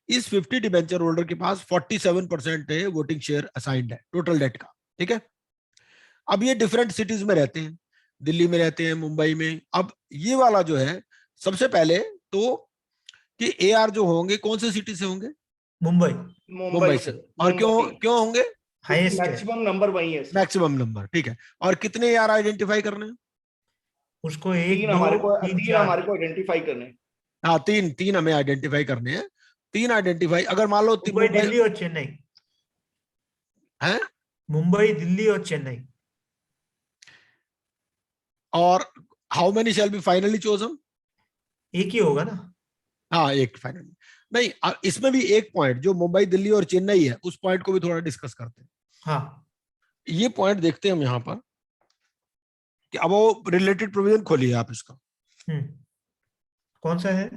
इस 50 डिबेंचर होल्डर के पास 47% है वोटिंग शेयर असाइंड है टोटल डेट का। ठीक है, अब ये डिफरेंट सिटीज में रहते हैं, दिल्ली में रहते हैं, मुंबई में। अब ये वाला जो है, सबसे पहले तो कि AR जो होंगे कौन से सिटी से होंगे? मुंबई से। और क्यों होंगे? हाईएस्ट मैक्सिमम नंबर वही है, मैक्सिमम नंबर। ठीक है, और कितने AR आइडेंटिफाई करने हैं? उसको 1 तीन 2 हमारे को 3 तीन 4 हमारे को आइडेंटिफाई करने। हाँ, तीन हमें आइडेंटिफाई करने हैं। 3 आइडेंटिफाई, अगर मान लो मुंबई, दिल्ली और चेन्नई है, मुंबई, दिल्ली और चेन्नई। और how many shall be finally chosen? एक ही होगा ना। हाँ, एक फाइनली नहीं। इसमें भी एक पॉइंट, जो मुंबई, दिल्ली और चेन्नई है, उस पॉइंट को भी थोड़ा डिस्कस करते हैं। हाँ, ये पॉइंट देखते हैं हम यहाँ पर कि अब वो रिलेटेड प्रोविजन खोलिए आप इसका। कौन सा है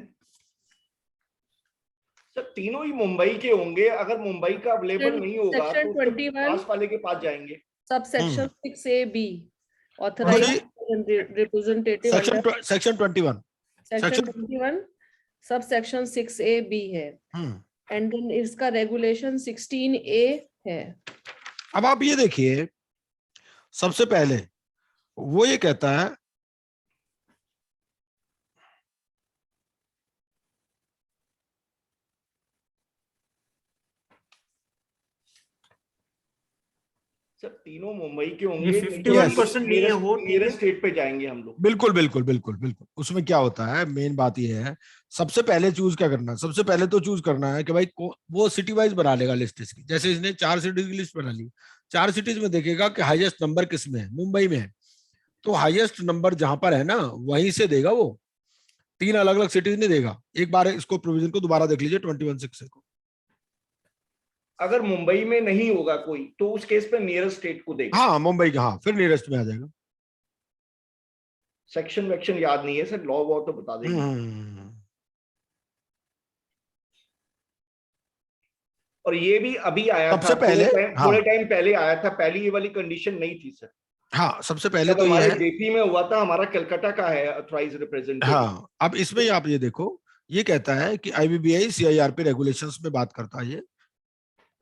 सर? तीनों ही मुंबई के होंगे। अगर मुंबई का अवेलेबल नहीं होगा तो सेक्शन 21 पास वाले के पास जाएंगे। Sub section 6AB authorise representative under section 21 section 21 sub section 6AB है, एंड देन इसका रेगुलेशन 16A है। अब आप ये देखिए, सबसे पहले वो ये कहता है सर तीनों मुंबई के होंगे। ये 51% नहीं है वो, नियरेस्ट स्टेट पे जाएंगे हम लोग। बिल्कुल बिल्कुल बिल्कुल बिल्कुल। उसमें क्या होता है, मेन बात ये है, सबसे पहले चूज क्या करना है? सबसे पहले तो चूज करना है कि भाई वो सिटी वाइज बना लेगा लिस्ट इसकी। जैसे इसने 4 सिटीज की लिस्ट बना ली, 4 सिटीज में देखेगा कि हाईएस्ट नंबर किस में है, मुंबई में है, तो हाईएस्ट नंबर जहां पर है ना वहीं से देगा वो। 3 अलग अलग सिटीज नहीं देगा। एक बार इसको प्रोविजन को दोबारा देख लीजिए 21(6) को। अगर मुंबई में नहीं होगा कोई, तो उस केस पे नियरेस्ट स्टेट को देगा। हाँ, मुंबई का, हाँ, फिर नियरेस्ट में आ जाएगा। सेक्शन वेक्शन याद नहीं है सर, लॉ वॉ तो बता देंगे। और ये भी अभी आया सबसे था, पहले थोड़े टाइम पहले आया था। पहले ये वाली कंडीशन नहीं थी सर। हाँ, सबसे पहले तो ये है, जेपी में हुआ था, हमारा कलकत्ता का है ऑथराइज रिप्रेजेंटेटिव। हाँ, अब इसमें आप ये देखो, ये कहता है कि IBBI CIRP रेगुलेशंस में बात करता है ये,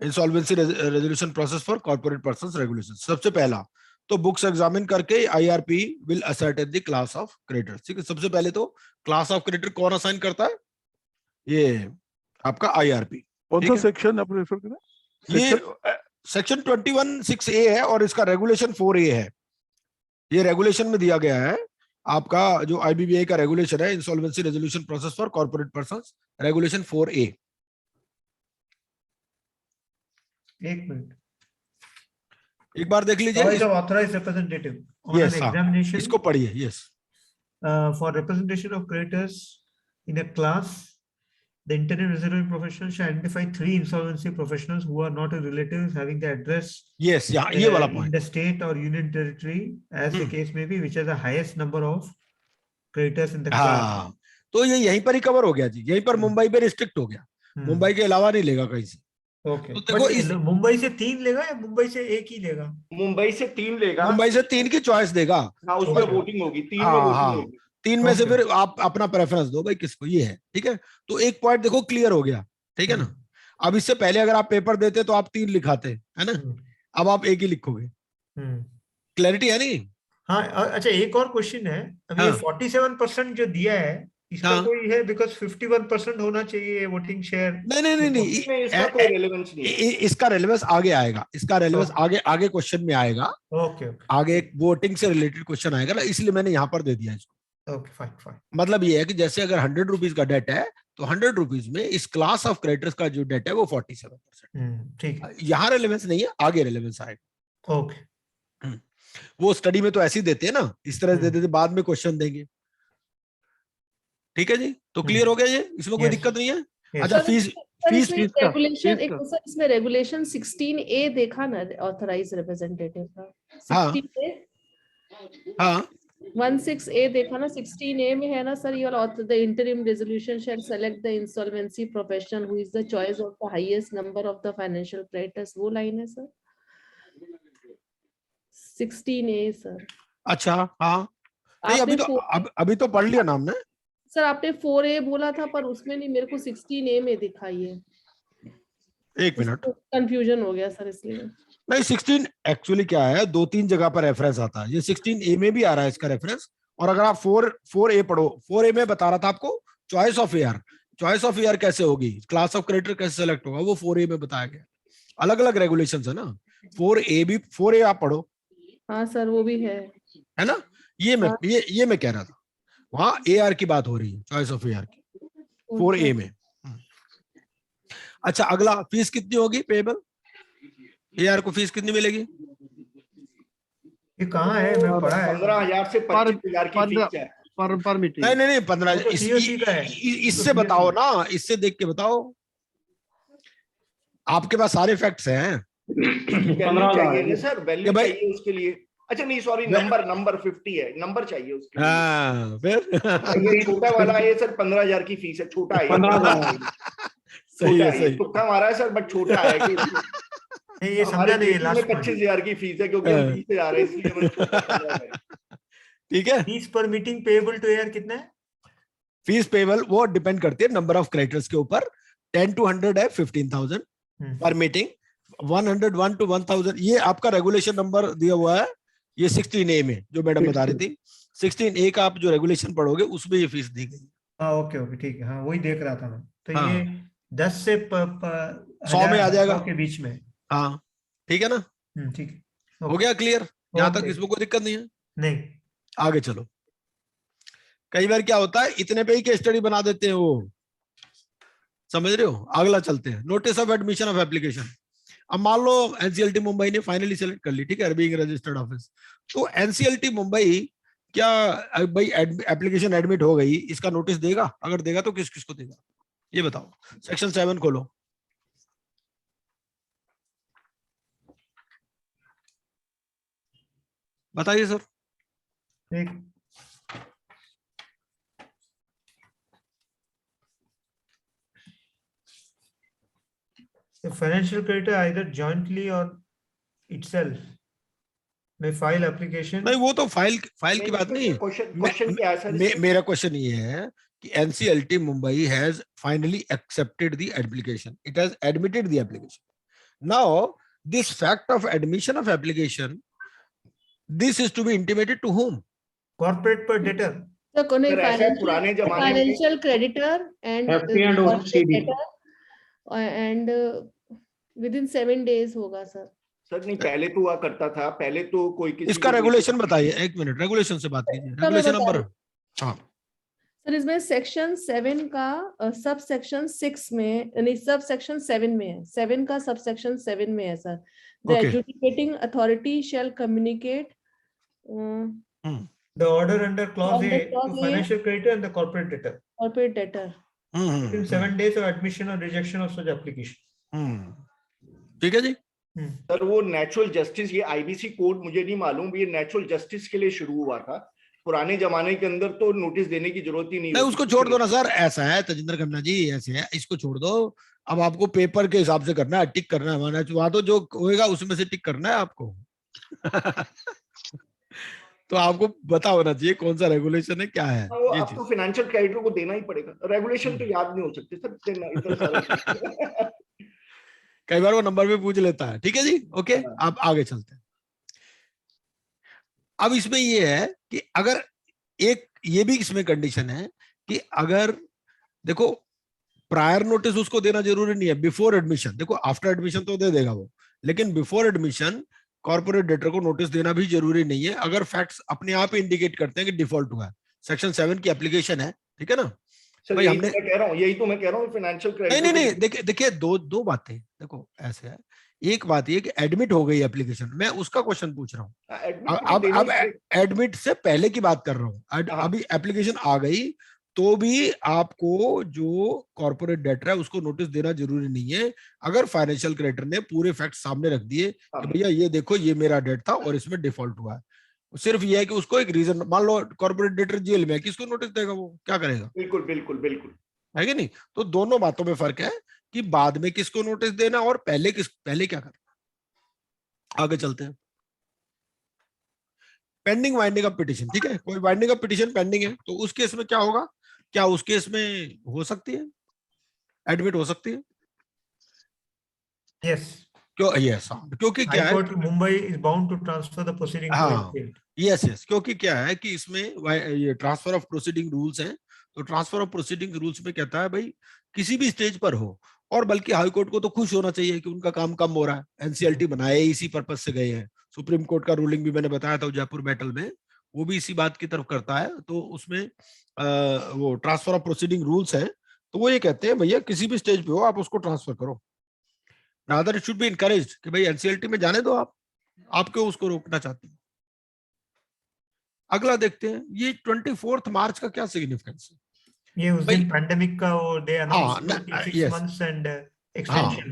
insolvency resolution process for corporate persons regulation. सबसे पहला तो बुक्स एग्जामिन करके IRP will ascertain the class of creditors. ठीक है, सबसे पहले तो क्लास ऑफ क्रेडिटर कौन असाइन करता है? ये आपका IRP। कौन सा सेक्शन आप रेफर कर रहे हैं? ये सेक्शन 21(6)A है और इसका रेगुलेशन 4A है। ये रेगुलेशन में दिया गया है आपका, जो IBBI का रेगुलेशन है, insolvency resolution process for corporate persons regulation 4A। एक मिनट, एक बार देख लीजिए। Authorised representative on an examination, इसको पढ़िए। Yes, for representation of creditors in a class, the intended reserving professional shall identify 3 insolvency professionals who are not relatives having the address yes, ये वाला in point the state or union territory as the case may be, which has the highest number of creditors in the class. हाँ, तो ये यहीं पर ही cover हो गया जी, यहीं पर मुंबई पे रिस्ट्रिक्ट हो गया। मुंबई के अलावा नहीं लेगा कहीं से। ओके, तो देखो, मुंबई से 3 लेगा या मुंबई से 1 ही लेगा? मुंबई से 3 लेगा। मुंबई से 3 की चॉइस देगा। हाँ, उस पर वोटिंग होगी। 3 में वोटिंग होगी। 3 में से फिर आप अपना प्रेफरेंस दो भाई किसको, ये है। ठीक है, तो एक पॉइंट देखो क्लियर हो गया। ठीक है ना। अब इससे पहले अगर आप पेपर देते तो आप 3 लिखाते, है ना, अब आप एक ही लिखोगे, क्लैरिटी है नहीं? हाँ अच्छा, एक और क्वेश्चन है। अभी ये 47% जो दिया है इसका कोई है, बिकॉज 51% होना चाहिए वोटिंग शेयर। नहीं, इसका कोई रेलेवेंस नहीं है। इसका रेलेवेंस आगे आएगा, इसका रेलेवेंस आगे क्वेश्चन में आएगा। ओके आगे एक वोटिंग से रिलेटेड क्वेश्चन आएगा ना, इसलिए मैंने यहाँ पर दे दिया इसको। Okay fine. मतलब ये है कि जैसे अगर 100 रुपीज का डेट है तो 100 रुपीज में इस क्लास ऑफ क्रेडिटर्स का जो डेट है वो 47%। ठीक है, यहाँ रेलेवेंस नहीं है, आगे रेलेवेंस आएगा। ओके। वो स्टडी में तो ऐसे ही देते हैं ना, इस तरह से दे देते, बाद में क्वेश्चन देंगे। ठीक है जी, तो क्लियर हो गया ये, इसमें कोई दिक्कत नहीं है। अच्छा, फीस रेगुलेशन एक सर, इसमें रेगुलेशन 16A देखा ना, ऑथराइज रिप्रेजेंटेटिव का 16A। हाँ 16A देखा ना, 16A में है ना sir, your author the interim resolution shall select the insolvency professional who is the choice of the highest number of the financial creditors, वो लाइन है सर 16A सर। अच्छा हाँ, नहीं अभी तो पढ़ लिया ना हमने सर। आपने 4A बोला था पर उसमें नहीं, मेरे को 16A में दिखाई है। एक मिनट, कंफ्यूजन हो गया सर इसलिए। नहीं 16 एक्चुअली क्या है, 2-3 जगह पर रेफरेंस आता है, ये 16A में भी आ रहा है इसका रेफरेंस। और अगर आप 4A पढ़ो, 4A में बता रहा था आपको choice of year, choice of year कैसे होगी, क्लास ऑफ क्रेडिटर कैसे सेलेक्ट होगा, वो 4A में बताया गया। अलग अलग रेगुलेशंस है ना, 4A आप पढ़ो। हाँ सर वो भी है ना, ये मैं कह रहा था, वहां AR की बात हो रही है, चॉइस ऑफ AR की 4A में। अच्छा, अगला फीस कितनी होगी पेबल, AR को फीस कितनी मिलेगी? ये कहाँ है, मैं पढ़ा है 15,000 से 25,000 की फीस है पर मीटिंग। नहीं 15, इससे बताओ ना, इससे देख के बताओ, आपके पास सारे फैक्ट्स हैं। वैल्यू चाहिए ना सर, वैल्यू चाहिए उसके लिए। अच्छा नहीं सॉरी, नंबर 50 है, नंबर चाहिए उसके लिए। हाँ, फिर ये छोटा वाला है सर, 15,000 की फीस है, छोटा है। सही है, तुक्का मारा है सर, बट छोटा है कि ये समझा नहीं, लास्ट 25,000 की फीस है क्योंकि हम 20 से आ रहे हैं, इसलिए मैंने छोटा समझा है। ठीक है, फीस पर मीटिंग पेएबल टू AR कितना है? फीस पेबल वो डिपेंड करती है नंबर ऑफ क्रेडिटर्स के ऊपर। 10 to 100 है 15,000 पर मीटिंग, 101 to 1,000 ये आपका रेगुलेशन नंबर दिया हुआ है, ये 16A में जो मैडम बता रही थी, 16A का आप जो रेगुलेशन पढ़ोगे उसमें ये फीस दी गई। हाँ ओके ठीक है, हाँ वही देख रहा था मैं। तो ये 10 से 100 में आ जाएगा के बीच में। हाँ ठीक है ना, ठीक है, हो गया क्लियर, यहाँ तक इसमें कोई दिक्कत नहीं है। नहीं, आगे चलो। कई बार क्या होता है, इतने पे ही केस स्टडी बना देते हैं वो, समझ रहे हो। अगला चलते हैं, notice of admission of application. अब मान लो NCLT मुंबई ने फाइनली सेलेक्ट कर ली, ठीक है, बीइंग रजिस्टर्ड ऑफिस। तो NCLT मुंबई क्या भाई एप्लीकेशन एडमिट हो गई, इसका नोटिस देगा? अगर देगा तो किस किस को देगा, ये बताओ। सेक्शन 7 खोलो, बताइए sir. The financial creditor either jointly or itself may file application। नहीं वो तो फाइल की बात नहीं। क्वेश्चन क्या है सर? मेरा क्वेश्चन ये है कि NCLT Mumbai has finally accepted the application. It has admitted the application. Now this fact of admission of application, this is to be intimated to whom? Corporate per debtor। So पुराने जमाने में financial creditor and within 7 days होगा sir. Sir नहीं, पहले तो हुआ करता था, पहले तो कोई किसी इसका रेगुलेशन बताइए, एक मिनट रेगुलेशन से बात कीजिए, रेगुलेशन नंबर। हाँ सर, इसमें सेक्शन 7 का सब सेक्शन 6 में, यानी सब सेक्शन 7 में है, 7 का सब सेक्शन 7 में है sir. The adjudicating authority shall communicate the order under clause A to financial creditor and the corporate debtor। Corporate debtor within 7 days of admission or rejection of such application। ठीक है जी। Sir वो natural justice, ये IBC code मुझे नहीं मालूम, ये natural justice के लिए शुरू हुआ था। पुराने जमाने के अंदर तो नोटिस देने की जरूरत ही नहीं। उसको छोड़ दो ना सर, ऐसा है तजिंदर खन्ना जी, ऐसे है, इसको छोड़ दो। अब आपको पेपर के हिसाब से करना है, टिक करना है, वहां तो जो होएगा उसमें से टिक करना है आपको। तो आपको पता होना चाहिए कौन सा रेगुलेशन है, क्या है। अब तो फाइनेंशियल क्रेडिटर को देना ही पड़ेगा, रेगुलेशन तो याद नहीं हो सकते सर। कई बार वो नंबर भी पूछ लेता है, ठीक है जी, ओके। आप आगे चलते हैं। अब इसमें ये है कि अगर एक ये भी इसमें कंडीशन है कि अगर देखो प्रायर नोटिस उसको देना जरूरी नहीं है बिफोर एडमिशन, देखो आफ्टर एडमिशन तो दे देगा वो, लेकिन बिफोर एडमिशन कॉर्पोरेट डेटर को नोटिस देना भी जरूरी नहीं है अगर फैक्ट्स अपने आप इंडिकेट करते हैं कि डिफॉल्ट हुआ है। सेक्शन 7 की एप्लीकेशन है, ठीक है ना सर, भाई। यही हमने तो मैं कह रहा हूँ, यही तो मैं कह रहा हूँ, फाइनेंशियल नहीं, देखिए देखिए दो बातें, देखो ऐसे है। एक बात ये कि एडमिट हो गई एप्लीकेशन, मैं उसका क्वेश्चन पूछ रहा हूँ। अब एडमिट से पहले की बात कर रहा हूँ। अभी एप्लीकेशन आ गई तो भी आपको जो कॉर्पोरेट डेटर है उसको नोटिस देना जरूरी नहीं है अगर फाइनेंशियल क्रेडिटर ने पूरे फैक्ट सामने रख दिए कि भैया ये देखो ये मेरा डेट था और इसमें डिफॉल्ट हुआ है। सिर्फ ये है कि उसको एक रीजन, मान लो कॉर्पोरेट डेटर जेल में है, किसको नोटिस देगा, वो क्या करेगा? बिल्कुल बिल्कुल बिल्कुल, है कि नहीं? तो दोनों बातों में फर्क है कि बाद में किसको नोटिस देना और पहले क्या करना। आगे चलते हैं। पेंडिंग वाइंडिंग अप पिटिशन, ठीक है, कोई वाइंडिंग अप पिटिशन पेंडिंग है तो उस केस में क्या होगा? क्या उस केस में हो सकती है, एडमिट हो सकती है? यस, क्यों? यस, क्योंकि क्या है, Mumbai is bound to transfer the proceeding हाँ, यस, क्योंकि क्या है कि इसमें ये ट्रांसफर ऑफ प्रोसीडिंग रूल्स हैं। तो ट्रांसफर ऑफ प्रोसीडिंग रूल्स में कहता है भाई किसी भी स्टेज पर हो, और बल्कि हाई कोर्ट को तो खुश होना चाहिए कि उनका काम कम हो रहा है। एनसीएलटी बनाए इसी पर्पज से गए हैं। सुप्रीम कोर्ट का रूलिंग भी मैंने बताया था जयपुर बैटल में, वो भी इसी बात की तरफ करता है। तो उसमें वो ट्रांसफर ऑफ प्रोसीडिंग रूल्स है, तो वो ये कहते हैं भैया किसी भी स्टेज पे हो आप उसको ट्रांसफर करो। Rather it should be encouraged कि भाई एनसीएलटी में जाने दो, आप क्यों उसको रोकना चाहते हैं? अगला देखते हैं, ये 24 मार्च का क्या सिग्निफिकेंस है? ये उस दिन पैंडेमिक का वो दे announce 6 yes. months and extension.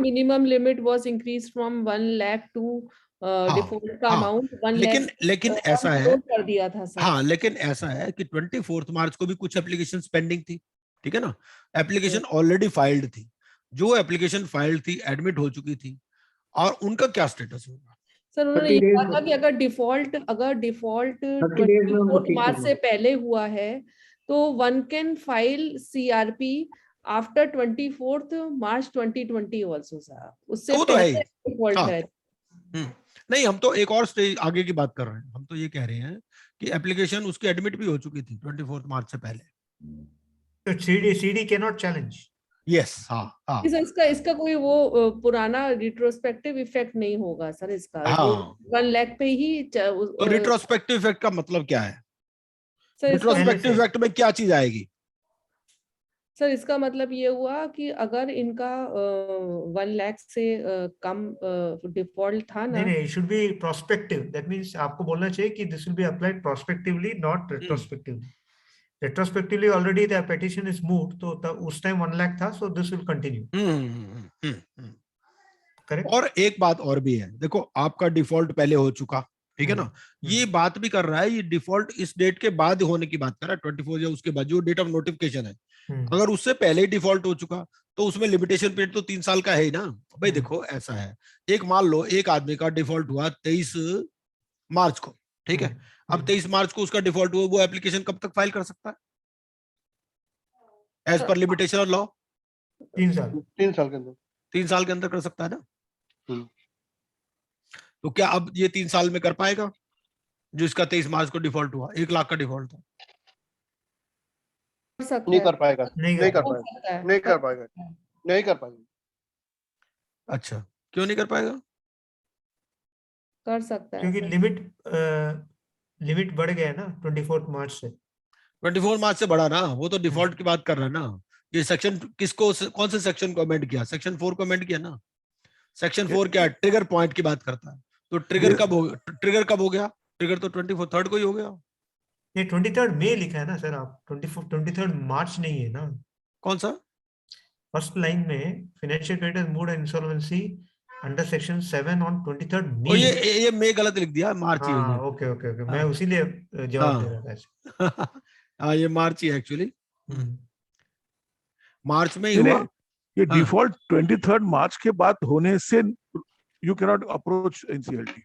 minimum limit was increased from 1 lakh to default का amount 1 lakh लेकिन ऐसा है, कर दिया था सर। हाँ, लेकिन ऐसा है कि 24 मार्च को भी कुछ एप्लीकेशन पेंडिंग थी, ठीक है ना। एप्लीकेशन ऑलरेडी फाइल्ड थी, जो एप्लीकेशन फाइल्ड थी एडमिट हो चुकी थी, और उनका क्या स्टेटस होगा? सर उन्होंने ये कहा था कि अगर डिफॉल्ट 24 मार्च से पहले हुआ है तो one can file CRP after 24 March 2020 also sir, उससे वो तो है, डिफॉल्ट है। नहीं, हम तो एक और स्टेज आगे की बात कर रहे हैं। हम तो ये कह रहे हैं कि एप्लीकेशन उसकी एडमिट भी हो चुकी थी 24 मार्च से पहले, तो CD can not challenge. Yes, हाँ। इसका कोई वो पुराना रिट्रोस्पेक्टिव इफेक्ट नहीं होगा सर इसका। हाँ, 1 लाख पे ही तो रिट्रोस्पेक्टिव इफेक्ट का मतलब क्या है? सर रिट्रोस्पेक्टिव इफेक्ट में क्या चीज आएगी? सर इसका मतलब ये हुआ कि अगर इनका 1 लाख से कम डिफॉल्ट था ना, नहीं, should be prospective. That means आपको बोलना चाहिए कि this will be applied prospectively, not retrospectively. Retrospectively already the petition is moved, तो उस टाइम 1 लाख था, so this will continue. Correct. और एक बात और भी है, देखो आपका डिफॉल्ट पहले हो चुका, ठीक है ना। ये बात भी कर रहा है, ये डिफॉल्ट इस डेट के बाद होने की बात कर रहा है, 24 या उसके बाद जो डेट ऑफ नोटिफिकेशन है। अगर उससे पहले ही डिफॉल्ट हो चुका तो उसमें लिमिटेशन पीरियड तो 3 साल का है ही ना भाई। देखो ऐसा है, एक मान लो एक आदमी का डिफॉल्ट हुआ 23 मार्च को, ठीक है। अब 23 मार्च को उसका डिफॉल्ट हुआ, वो एप्लीकेशन कब तक फाइल कर सकता है as per limitation of law? 3 साल के अंदर, 3 साल के अंदर कर सकता है ना। तो क्या अब ये 3 साल में कर पाएगा जो इसका 23 मार्च को डिफॉल्ट हुआ, 1 लाख का डिफॉल्ट था? नहीं कर पाएगा, नहीं कर पाएगा। अच्छा, क्यों नहीं कर पाएगा? कर सकता है क्योंकि लिमिट बढ़ गया ना 24 मार्च से। 24 मार्च से बढ़ा ना, वो तो डिफॉल्ट की बात कर रहा है ना। ये सेक्शन किसको, कौन से सेक्शन को अमेंड किया? सेक्शन 4 को अमेंड किया ना। सेक्शन 4 क्या है? ट्रिगर पॉइंट की बात करता है। तो ट्रिगर कब हो गया? ट्रिगर तो 24 को ही हो गया। ये 23 मई लिखा है ना सर, आप 23 मार्च नहीं है ना। कौन सा? फर्स्ट लाइन में financial creditor mood and insolvency under section 7 on 23 ओ, मई। ये मई गलत लिख दिया, मार्च ही है। ओके, मैं उसीलिए जवाब दे रहा था। हाँ, ये मार्च ही एक्चुअली, मार्च में ही हुआ। ये डिफॉल्ट 23 मार्च के बाद होने से you can not approach NCLT.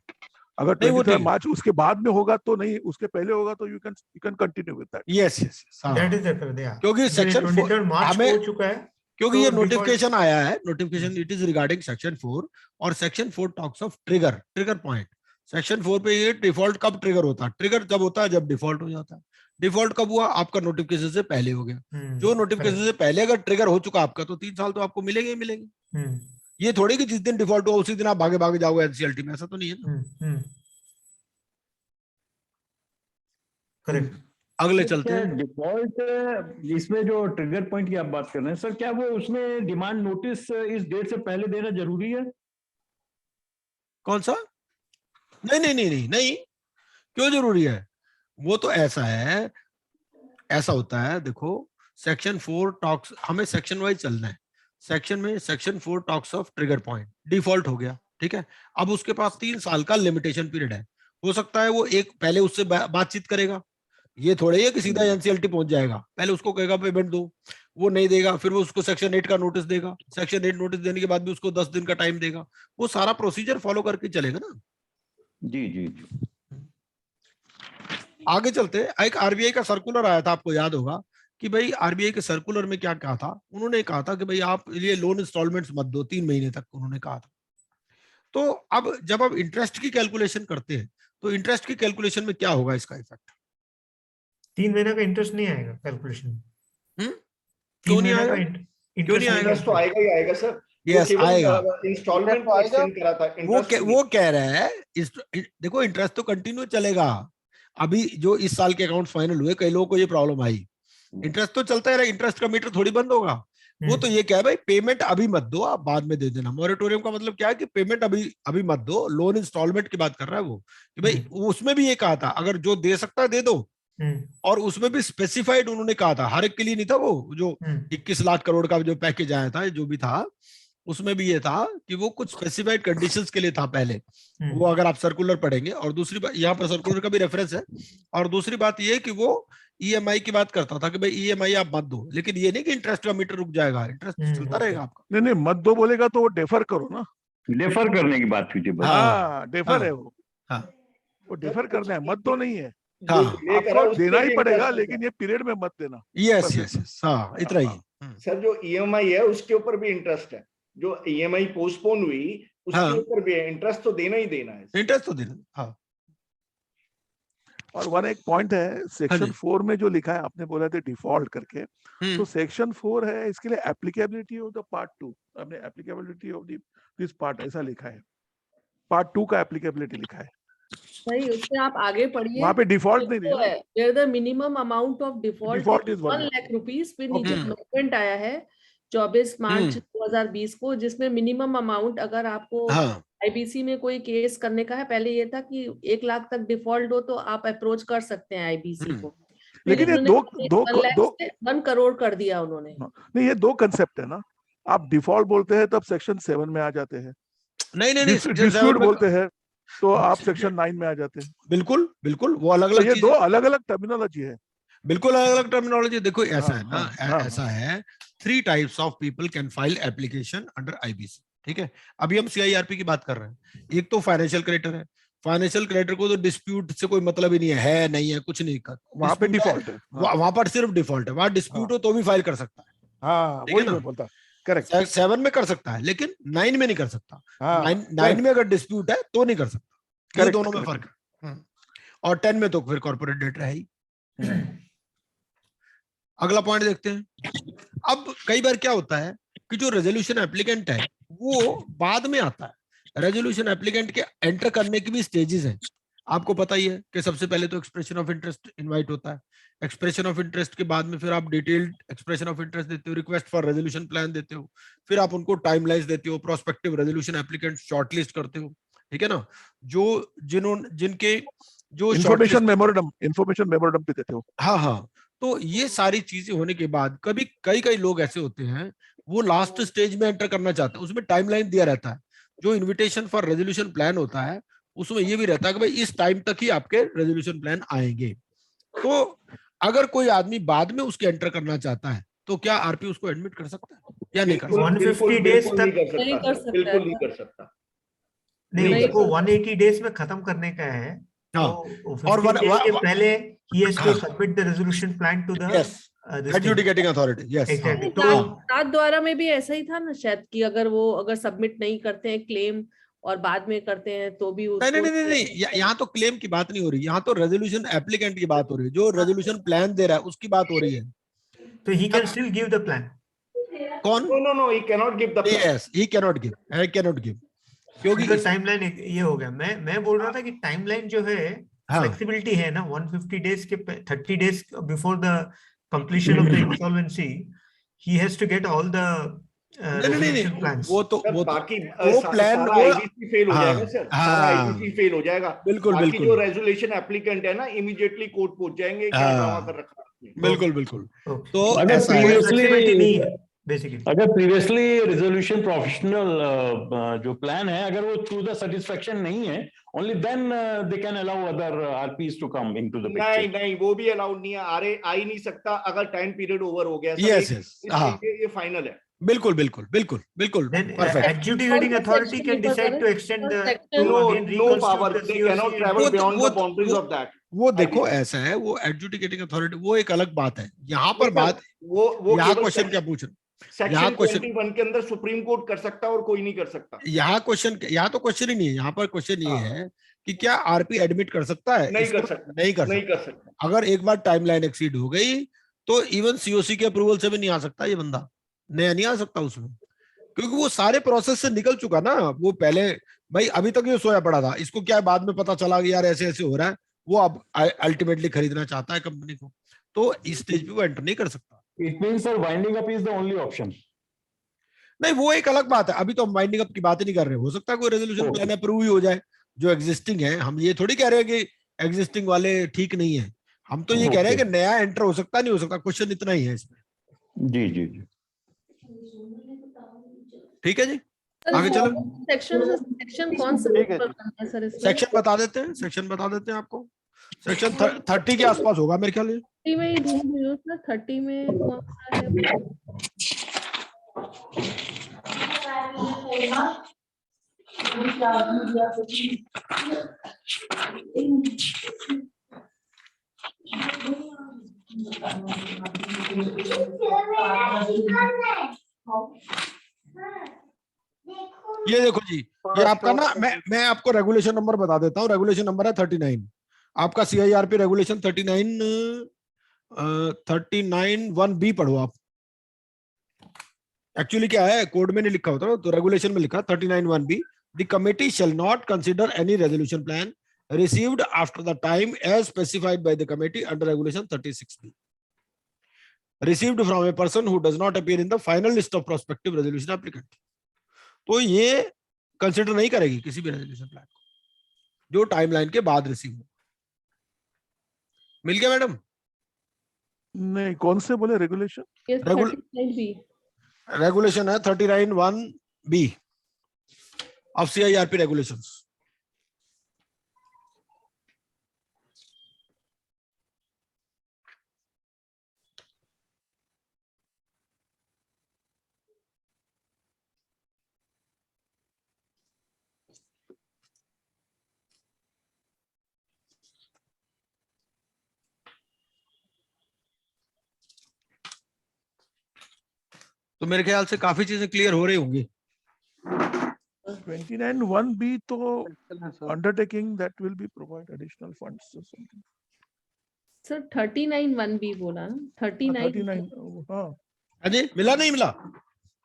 अगर 23 मार्च उसके बाद में होगा तो नहीं, उसके पहले होगा तो you can continue with that. Yes, that is the, क्योंकि सेक्शन 23 मार्च हो चुका है क्योंकि तो ये default- नोटिफिकेशन आया है, notification it is regarding section 4 और section 4 talks of trigger point. Section 4 पे ये डिफॉल्ट कब ट्रिगर होता है? ट्रिगर जब होता है जब डिफॉल्ट हो जाता है। डिफॉल्ट कब हुआ? आपका नोटिफिकेशन से पहले हो गया। जो नोटिफिकेशन से पहले अगर ट्रिगर हो चुका आपका तो 3 साल तो आपको मिलेंगे ही मिलेंगे। ये थोड़ी कि जिस दिन डिफॉल्ट हुआ उसी दिन आप भागे भागे जाओगे एनसीएलटी में, ऐसा तो नहीं है ना। करेक्ट। अगले चलते हैं। डिफॉल्ट इसमें जो ट्रिगर पॉइंट की आप बात कर रहे हैं सर, क्या वो उसमें डिमांड नोटिस इस डेट से पहले देना जरूरी है? कौन सा? नहीं, क्यों जरूरी है? वो तो ऐसा है, ऐसा होता है, देखो सेक्शन 4 टॉक्स, हमें सेक्शन वाइज चलना है। Section 4 talks of trigger point, default हो गया, ठीक है। अब उसके पास 3 साल का लिमिटेशन पीरियड है। हो सकता है वो एक पहले उससे बातचीत करेगा, ये थोड़े है कि सीधा एनसीएलटी पहुंच जाएगा, पहले उसको कहेगा पेमेंट दो, वो नहीं देगा, फिर वो उसको सेक्शन 8 का नोटिस देगा, सेक्शन 8 नोटिस देने के बाद भी उसको 10 दिन का टाइम देगा, वो सारा प्रोसीजर फॉलो करके चलेगा ना। जी। आगे चलते, एक आरबीआई का सर्कुलर आया था, आपको याद होगा कि भाई आरबीआई के सर्कुलर में क्या कहा था, उन्होंने कहा था कि भाई आप ये लोन इंस्टॉलमेंट्स मत दो 3 महीने तक, उन्होंने कहा था। तो अब जब आप इंटरेस्ट की कैलकुलेशन करते हैं तो इंटरेस्ट की कैलकुलेशन में क्या होगा इसका इफेक्ट? 3 महीने का इंटरेस्ट नहीं आएगा कैलकुलेशन। क्यों नहीं आएगा? क्यों नहीं आएगा? इंटरेस्ट तो आएगा ही आएगा सर। यस आएगा। इंस्टॉलमेंट को एक्सटेंड करा था, वो कह रहा है देखो इंटरेस्ट तो कंटिन्यू चलेगा। अभी जो इस साल के अकाउंट फाइनल हुए, कई लोगों को ये प्रॉब्लम आई, इंटरेस्ट तो चलता ही रहा, इंटरेस्ट का मीटर थोड़ी बंद होगा। वो तो ये क्या है भाई, पेमेंट अभी मत दो, आप बाद में दे देना। मॉरेटोरियम का मतलब क्या है कि पेमेंट अभी मत दो, लोन इंस्टॉलमेंट की बात कर रहा है वो, कि भाई उसमें भी ये कहा था अगर जो दे सकता है दे दो, और उसमें भी स्पेसिफाइड उन्होंने कहा था, हर एक के लिए नहीं था। वो जो 21 लाख करोड़ का जो पैकेज आया था, जो भी था, उसमें भी ये था कि वो कुछ स्पेसिफाइड कंडीशंस के लिए था पहले, वो अगर आप सर्कुलर पढ़ेंगे। और दूसरी बात, यहाँ पर सर्कुलर का भी रेफरेंस है। और दूसरी बात ये कि वो ईएमआई की बात करता था कि भाई ईएमआई आप मत दो, लेकिन ये नहीं कि इंटरेस्ट का मीटर रुक जाएगा, इंटरेस्ट चलता रहेगा आपका। नहीं मत दो बोलेगा तो वो डेफर करो ना, डेफर करने की बात हुई थी। हाँ डेफर है वो डेफर करना है, मत दो नहीं है। आपको देना ही पड़ेगा, लेकिन ये पीरियड में मत देना। यस, हाँ इतना ही। सर जो ईएमआई है उसके ऊपर भी इंटरेस्ट है, जो ईएमआई पोस्टपोन हुई उसके ऊपर भी इंटरेस्ट तो देना ही देना है। इंटरेस्ट तो देना, हाँ। और एक पॉइंट है सेक्शन 4 में जो लिखा है, आपने बोला था डिफॉल्ट करके, तो सेक्शन 4 है इसके लिए एप्लीकेबिलिटी ऑफ द पार्ट 2, आपने एप्लीकेबिलिटी ऑफ दिस पार्ट ऐसा लिखा है, पार्ट 2 का एप्लीकेबिलिटी लिखा है। सही, उसमें आप आगे पढ़िए, वहां पे डिफॉल्ट नहीं दिया, where the minimum amount of default is 1 lakh rupees. फिर नीचे नोटमेंट आया है 24 मार्च 2020 को, जिसमें मिनिमम अमाउंट अगर आपको आईबीसी में कोई केस करने का है, पहले ये था कि 1 लाख तक डिफॉल्ट हो तो आप अप्रोच कर सकते हैं आईबीसी को, लेकिन ये 1 करोड़ कर दिया उन्होंने। नहीं, ये 2 कंसेप्ट है ना, आप डिफॉल्ट बोलते हैं तब सेक्शन 7 में आ जाते हैं, नहीं डिस्प्यूट बोलते हैं तो आप सेक्शन 9 में आ जाते हैं। बिल्कुल वो अलग अलग, ये 2 अलग अलग टर्मिनोलॉजी है, बिल्कुल अलग अलग टर्मिनोलॉजी। देखो ऐसा है ना, ऐसा है 3 types of people can file application under IBC, ठीक है। अभी हम सीआईआरपी की बात कर रहे हैं। एक तो फाइनेंशियल क्रेडिटर है, फाइनेंशियल क्रेडिटर को तो डिस्प्यूट से कोई मतलब ही नहीं है, नहीं है, कुछ नहीं कर, वहां पे डिफॉल्ट है, वहां पर सिर्फ डिफॉल्ट है, वहां डिस्प्यूट हो तो भी फाइल कर सकता है। हाँ वही मैं बोलता, करेक्ट। 7 में कर सकता है लेकिन 9 में नहीं कर सकता। 9 में अगर डिस्प्यूट है तो नहीं कर सकता, ये दोनों में फर्क है। और 10 में तो फिर कॉर्पोरेट डेट है ही। अगला पॉइंट देखते हैं। अब कई बार क्या होता है कि जो रेजोल्यूशन एप्लीकेंट है वो बाद में आता है। रेजोल्यूशन एप्लीकेंट के एंटर करने की भी स्टेजेस हैं, आपको पता ही है कि सबसे पहले तो एक्सप्रेशन ऑफ इंटरेस्ट इनवाइट होता है। एक्सप्रेशन ऑफ इंटरेस्ट के बाद में फिर आप डिटेल्ड एक्सप्रेशन ऑफ इंटरेस्ट देते हो, रिक्वेस्ट फॉर रेजोल्यूशन प्लान देते हो, फिर आप उनको टाइमलाइंस देते हो, प्रोस्पेक्टिव रेजोल्यूशन एप्लीकेंट शॉर्टलिस्ट करते हो, ठीक है ना। जिनके जो इंफॉर्मेशन मेमोरेंडम पे देते हो। हाँ, तो ये सारी चीजें होने के बाद कभी कई लोग ऐसे होते हैं वो लास्ट स्टेज में एंटर करना चाहते हैं, उसमें टाइमलाइन दिया रहता है। जो इनविटेशन फॉर रेजोल्यूशन प्लान होता है उसमें ये भी रहता है कि भाई इस टाइम तक ही आपके रेजोल्यूशन प्लान आएंगे। तो अगर कोई आदमी बाद में उसके एंटर करना चाहता है तो क्या आरपी उसको एडमिट कर सकता है या नहीं कर सकता? 150 डेज तक नहीं कर सकता, बिल्कुल नहीं कर सकता। नहीं, उसको 180 डेज में खत्म करने का है। तो और 50 डेज के पहले he has to submit the resolution plan to the this thing. Adjudicating authority, yes. Exactly. तो दाद द्वारा में भी ऐसा ही था ना शायद, कि अगर सबमिट नहीं करते हैं क्लेम और बाद में करते हैं तो भी उसको नहीं, यहाँ तो क्लेम की बात नहीं हो रही, यहाँ तो रेजोल्यूशन एप्लीकेंट की बात हो रही है, जो रेजोल्यूशन प्लान दे रहा है उसकी बात हो रही है। तो he can still give the plan. कौन? No, he cannot give the plan. Yes, he cannot give. I cannot give. क्योंकि टाइमलाइन ये हो गया। मैं बोल रहा था कि टाइमलाइन जो है फ्लेक्सिबिलिटी है ना, 150 डेज के 30 days before the completion of the insolvency he has to get all the नहीं, वो बाकी प्लान आईबीसी फेल हो जाएगा सर, सारा आईबीसी फेल हो जाएगा। बिल्कुल बाकी जो रेजोल्यूशन एप्लीकेंट है ना, इमीडिएटली कोर्ट पहुंच जाएंगे, क्या ड्रामा कर रखा है। बिल्कुल। तो अगर प्रीवियसली रेजोल्यूशन प्रोफेशनल जो प्लान है, अगर वो टू द सेटिस्फैक्शन नहीं है, only then they can allow other RPs to come into the picture. नहीं, वो भी अलाउड नहीं है, आ ही नहीं सकता अगर टाइम पीरियड ओवर हो गया। यस, ये फाइनल है। बिल्कुल। Perfect. Adjudicating authority can decide to extend the no power. They cannot travel beyond the boundaries of that. वो देखो ऐसा है, वो एडजुडिकेटिंग अथॉरिटी वो एक अलग बात है। यहाँ पर बात वो यहाँ क्वेश्चन क्या पूछ रहे, सेक्शन 21 के अंदर सुप्रीम कोर्ट कर सकता है और कोई नहीं कर सकता। यहाँ तो क्वेश्चन ही नहीं है। यहाँ पर क्वेश्चन ये है कि क्या आरपी एडमिट कर सकता है? नहीं कर सकता। अगर एक बार टाइमलाइन एक्सीड हो गई तो इवन सीओसी के अप्रूवल से भी नहीं आ सकता, ये बंदा नया नहीं आ सकता उसमें, क्योंकि वो सारे प्रोसेस से निकल चुका ना। वो पहले भाई अभी तक ये सोया पड़ा था, इसको क्या बाद में पता चला कि यार ऐसे हो रहा है, वो अब अल्टीमेटली खरीदना चाहता है कंपनी को, तो इस स्टेज पे वो एंटर नहीं कर सकता। It means sir winding up is the only option. नहीं, वो एक अलग बात है, अभी तो हम वाइंडिंग अप की बात ही नहीं कर रहे। हो सकता है कोई रेजोल्यूशन प्लान अप्रूव ही हो जाए जो एग्जिस्टिंग है। हम ये थोड़ी कह रहे हैं कि एग्जिस्टिंग वाले ठीक नहीं है, हम तो ये कह रहे हैं कि नया एंटर हो सकता नहीं हो सकता। क्वेश्चन इतना ही है इसमें। जी ठीक है जी, आगे चलो। सेक्शन कौन सा है सर इसमें? सेक्शन बता देते हैं आपको। सेक्शन 30 के आसपास होगा मेरे ख्याल में। 30 में ही ढूंढ रही हूं सर, 30 में कौन सा है? ये देखो जी, ये आपका ना, मैं आपको रेगुलेशन नंबर बता देता हूँ। रेगुलेशन नंबर है 39, आपका CIRP रेगुलेशन 39(1)B पढ़ो आप। एक्चुअली क्या है, कोड में नहीं लिखा होता तो रेगुलेशन में लिखा 39(1)B, the committee shall not consider any resolution plan received after the time as specified by the committee under regulation 36B received from a person who does not appear in the final list of prospective resolution applicant। तो ये consider नहीं करेगी किसी भी resolution plan को जो timeline के बाद रिसीव हो। मिल गया मैडम? नहीं, कौन से बोले रेगुलेशन? रेगुलेशन है 39(1)B ऑफ CIRP रेगुलेशंस। तो मेरे ख्याल से काफी चीजें क्लियर हो रही होंगी। 29(1)B तो undertaking that will be provide additional funds और समथिंग। सर 39(1)B बोला ना? 39 हाँ अजय, मिला नहीं मिला?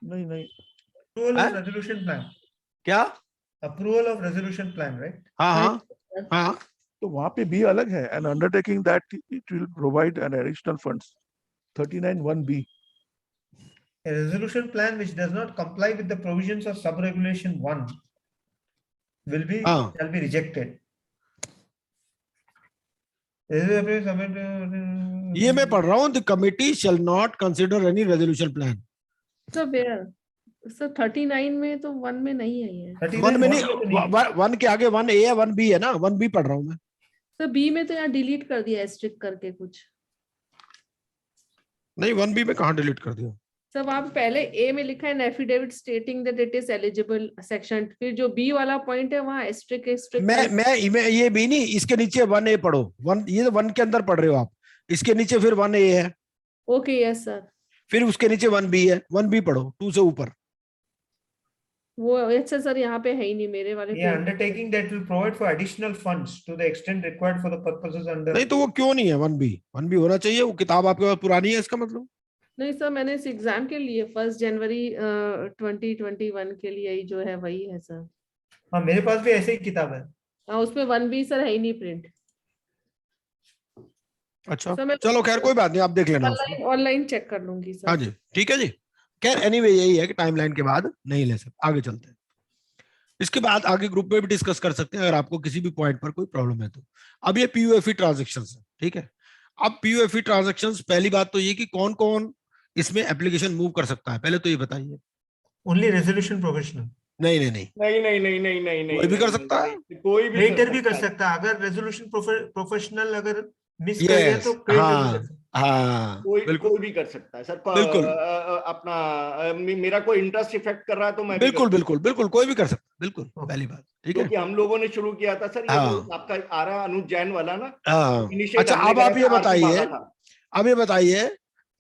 नहीं अप्रूवल ऑफ रेजोल्यूशन प्लान। क्या approval of resolution plan, right? हाँ तो वहां पे भी अलग है, N undertaking that it will provide an additional funds 39(1)B। A resolution plan which does not comply with the provisions of sub-regulation 1 shall be rejected. ये मैं पढ़ रहा हूँ, the committee shall not consider any resolution plan। Sir where? Sir 39 में तो 1 में नहीं है ये। 1 में नहीं, 1 के आगे 1A है, 1B है ना, 1B पढ़ रहा हूँ मैं। सर B में तो यहाँ डिलीट कर दिया एस्ट्रिक करके कुछ। नहीं, 1B में कहाँ डिलीट कर दिया? सर वहां पहले A में लिखा है affidavit stating that it is eligible section, फिर जो B वाला पॉइंट है वहां एस्ट्रिक मैं ये B नहीं, इसके नीचे 1A पढ़ो। 1 ये 1 के अंदर पढ़ रहे हो आप, इसके नीचे फिर 1A है। Okay, yes sir. फिर उसके नीचे 1B है, 1B पढ़ो, 2 से ऊपर। वो अच्छा सर यहाँ पे है ही नहीं मेरे वाले ये undertaking that will provide for additional funds to the extent required for the purposes under. नहीं तो वो क्यों नहीं है 1B? 1B होना चाहिए। वो किताब आपके पास पुरानी है इसका मतलब? नहीं सर, मैंने इस एग्जाम के लिए 1 जनवरी 2021 के लिए ही जो है वही है सर। हाँ, मेरे पास भी ऐसे ही किताब है। हाँ, उसमें 1B सर है ही नहीं प्रिंट। अच्छा सर मैं चलो खैर कोई बात नहीं, आप देख लेना उसको। ऑनलाइन चेक कर लूंगी सर। हाँ जी ठीक है जी। खैर एनीवे यही है कि टाइमलाइन के बाद नहीं ले सकते। आगे चलते हैं, इसके बाद आगे ग्रुप में भी डिस्कस कर सकते हैं अगर आपको किसी भी पॉइंट पर कोई प्रॉब्लम है तो। अब ये पीयूएफई ट्रांजैक्शंस है, ठीक है। अब पीयूएफई ट्रांजैक्शंस, पहली बात तो ये कि कौन कौन इसमें एप्लीकेशन मूव कर सकता है, पहले तो ये बताइए। Only resolution professional. नहीं नहीं नहीं, नहीं नहीं नहीं नहीं नहीं नहीं, कोई भी कर सकता है, कोई भी क्रेडिटर भी कर सकता है। अगर रेजोल्यूशन प्रोफेशनल अगर मिस कर गया तो यस क्रेडिटर भी हाँ कर सकता है। हाँ बिल्कुल कोई भी कर सकता है सर। बिल्कुल अपना मेरा कोई इंटरेस्ट इफेक्ट कर रहा है तो मैं भी बिल्कुल कर बिल्कुल बिल्कुल कोई भी कर सकता है, बिल्कुल Okay. पहली बात, ठीक है। क्योंकि हम लोगों ने शुरू किया था सर, ये हाँ। जो आपका आ रहा है अनुज जैन वाला ना, हाँ initiate अच्छा हमने अब करा आप ये था, आरपी बताइए, मांगा था। अब ये बताइए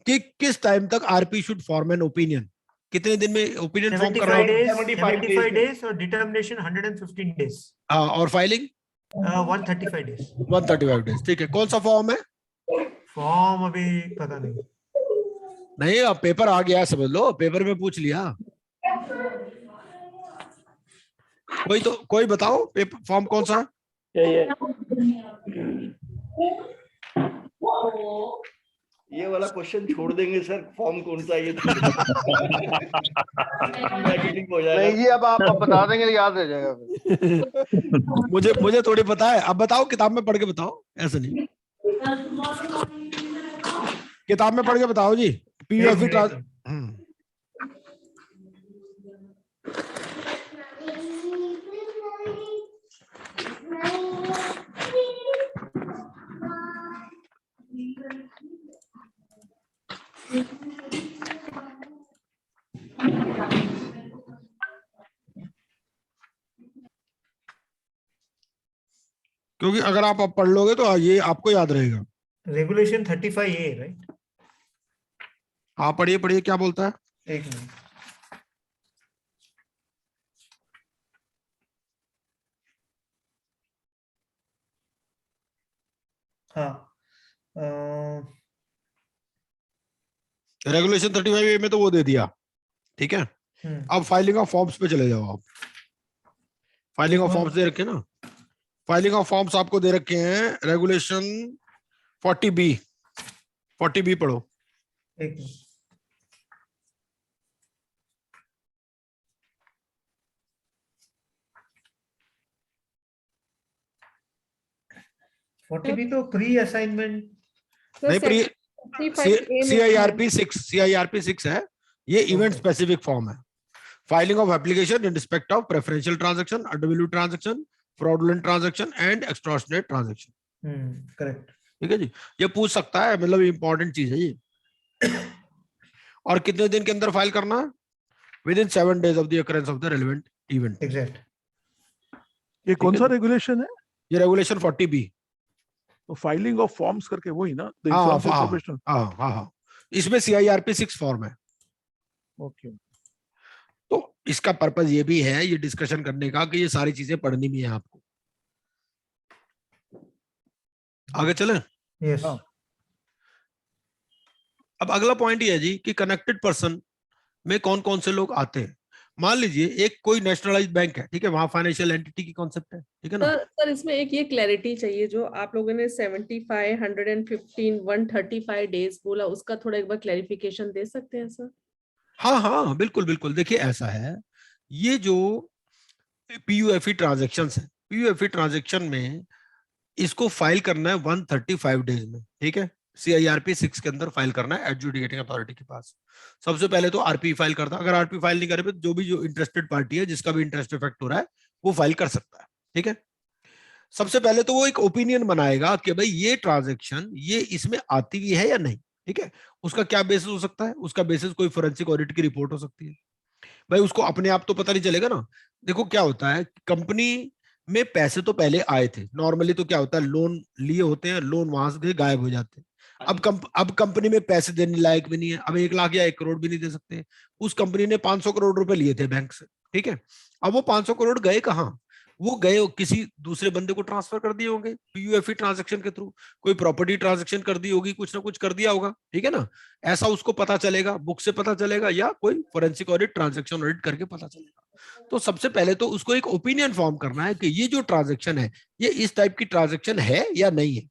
कि किस टाइम तक RP should form an opinion, कितने दिन में ओपिनियन फॉर्म कर रहा 75 है? days, 75 days days और डिटर्मिनेशन 115 days, हाँ और फाइलिंग 135 days। 135 डेज, ठीक है। कौन सा फॉर्म है? फॉर्म अभी पता नहीं। नहीं अब पेपर आ गया समझ लो, पेपर में पूछ लिया कोई, तो कोई बताओ पेपर फॉर्म कौन सा? ये वाला क्वेश्चन छोड़ देंगे सर, फॉर्म कौन सा ये नेगेटिव हो जाएगा। नहीं जी, अब आप बता देंगे याद रह जाएगा फिर। मुझे थोड़ी पता है, अब बताओ किताब में पढ़ के बताओ, ऐसे नहीं किताब में पढ़ के बताओ जी। पीयूएफई क्योंकि अगर आप अब पढ़ लोगे तो ये आपको याद रहेगा। Regulation 35A, right? हाँ पढ़िए पढ़िए, क्या बोलता है? एक मिनट। हाँ, रेगुलेशन 35A में तो वो दे दिया, ठीक है। अब फाइलिंग ऑफ फॉर्म्स पे चले जाओ आप। फाइलिंग ऑफ फॉर्म्स दे रखे ना, फाइलिंग ऑफ फॉर्म्स आपको दे रखे हैं रेगुलेशन 40B। 40B पढ़ो। एक मिनट। भी तो प्री असाइनमेंट नहीं, प्री CIRP 6 है ये, इवेंट स्पेसिफिक फॉर्म है। Filing of application in respect of preferential transaction, undervalue transaction, fraudulent transaction and extortionate transaction. Correct. ठीक है जी, ये पूछ सकता है, मतलब इंपॉर्टेंट चीज है ये। और कितने दिन के अंदर फाइल करना है? With in 7 days of the occurrence of the relevant event. Exact. ये कौन सा रेगुलेशन है? ये रेगुलेशन 40B। तो फाइलिंग ऑफ फॉर्म्स करके वही ना, द हाँ इंश्योरेंस प्रोफेशनल। हाँ हाँ हाँ, इसमें CIRP 6 फॉर्म है। ओके, तो इसका पर्पज ये भी है, ये डिस्कशन करने का कि ये सारी चीजें पढ़नी भी है आपको। आगे चलें? यस। अब अगला पॉइंट ये है जी कि कनेक्टेड पर्सन में कौन कौन से लोग आते हैं। मान लीजिए एक कोई नेशनलाइज्ड बैंक है, ठीक है, वहां फाइनेंशियल एंटिटी की कॉन्सेप्ट है, ठीक है ना। सर इसमें एक ये क्लैरिटी चाहिए, जो आप लोगों ने 75, 115, 135 डेज बोला, उसका थोड़ा एक बार क्लैरिफिकेशन दे सकते हैं सर? हाँ हाँ बिल्कुल बिल्कुल, देखिए ऐसा है, ये जो पीयूएफई ट्रांजैक्शन है, पीयूएफई ट्रांजैक्शन में इसको फाइल करना है 135 डेज में, ठीक है। CIRP 6 के अंदर फाइल करना है एडजुडिकेटिंग अथॉरिटी के पास। सबसे पहले तो आरपी फाइल करता है, अगर आरपी फाइल नहीं करे तो जो इंटरेस्टेड पार्टी है, जिसका भी इंटरेस्ट इफेक्ट हो रहा है, वो फाइल कर सकता है, ठीक है। सबसे पहले तो वो एक ओपिनियन बनाएगा कि भाई ये ट्रांजैक्शन ये इसमें आती भी है या नहीं, ठीक है। उसका क्या बेसिस हो सकता है? उसका बेसिस कोई फोरेंसिक ऑडिट की रिपोर्ट हो सकती है। भाई उसको अपने आप तो पता नहीं चलेगा ना। देखो क्या होता है, कंपनी में पैसे तो पहले आए थे, नॉर्मली तो क्या होता है, लोन लिए होते हैं, लोन वहां से गायब हो जाते हैं, अब कंपनी में पैसे देने लायक भी नहीं है, अब 1 लाख या 1 करोड़ भी नहीं दे सकते। उस कंपनी ने 500 करोड़ रुपए लिए थे बैंक से, ठीक है। अब वो 500 करोड़ गए कहाँ? वो गए किसी दूसरे बंदे को ट्रांसफर कर दिए होंगे PUFE ट्रांजैक्शन के थ्रू, कोई प्रॉपर्टी ट्रांजैक्शन कर दी होगी, कुछ ना कुछ कर दिया होगा, ठीक है ना। ऐसा उसको पता चलेगा, बुक से पता चलेगा, या कोई फोरेंसिक ऑडिट, ट्रांजैक्शन ऑडिट करके पता चलेगा। तो सबसे पहले तो उसको एक ओपिनियन फॉर्म करना है कि ये जो ट्रांजैक्शन है ये इस टाइप की ट्रांजैक्शन है या नहीं है,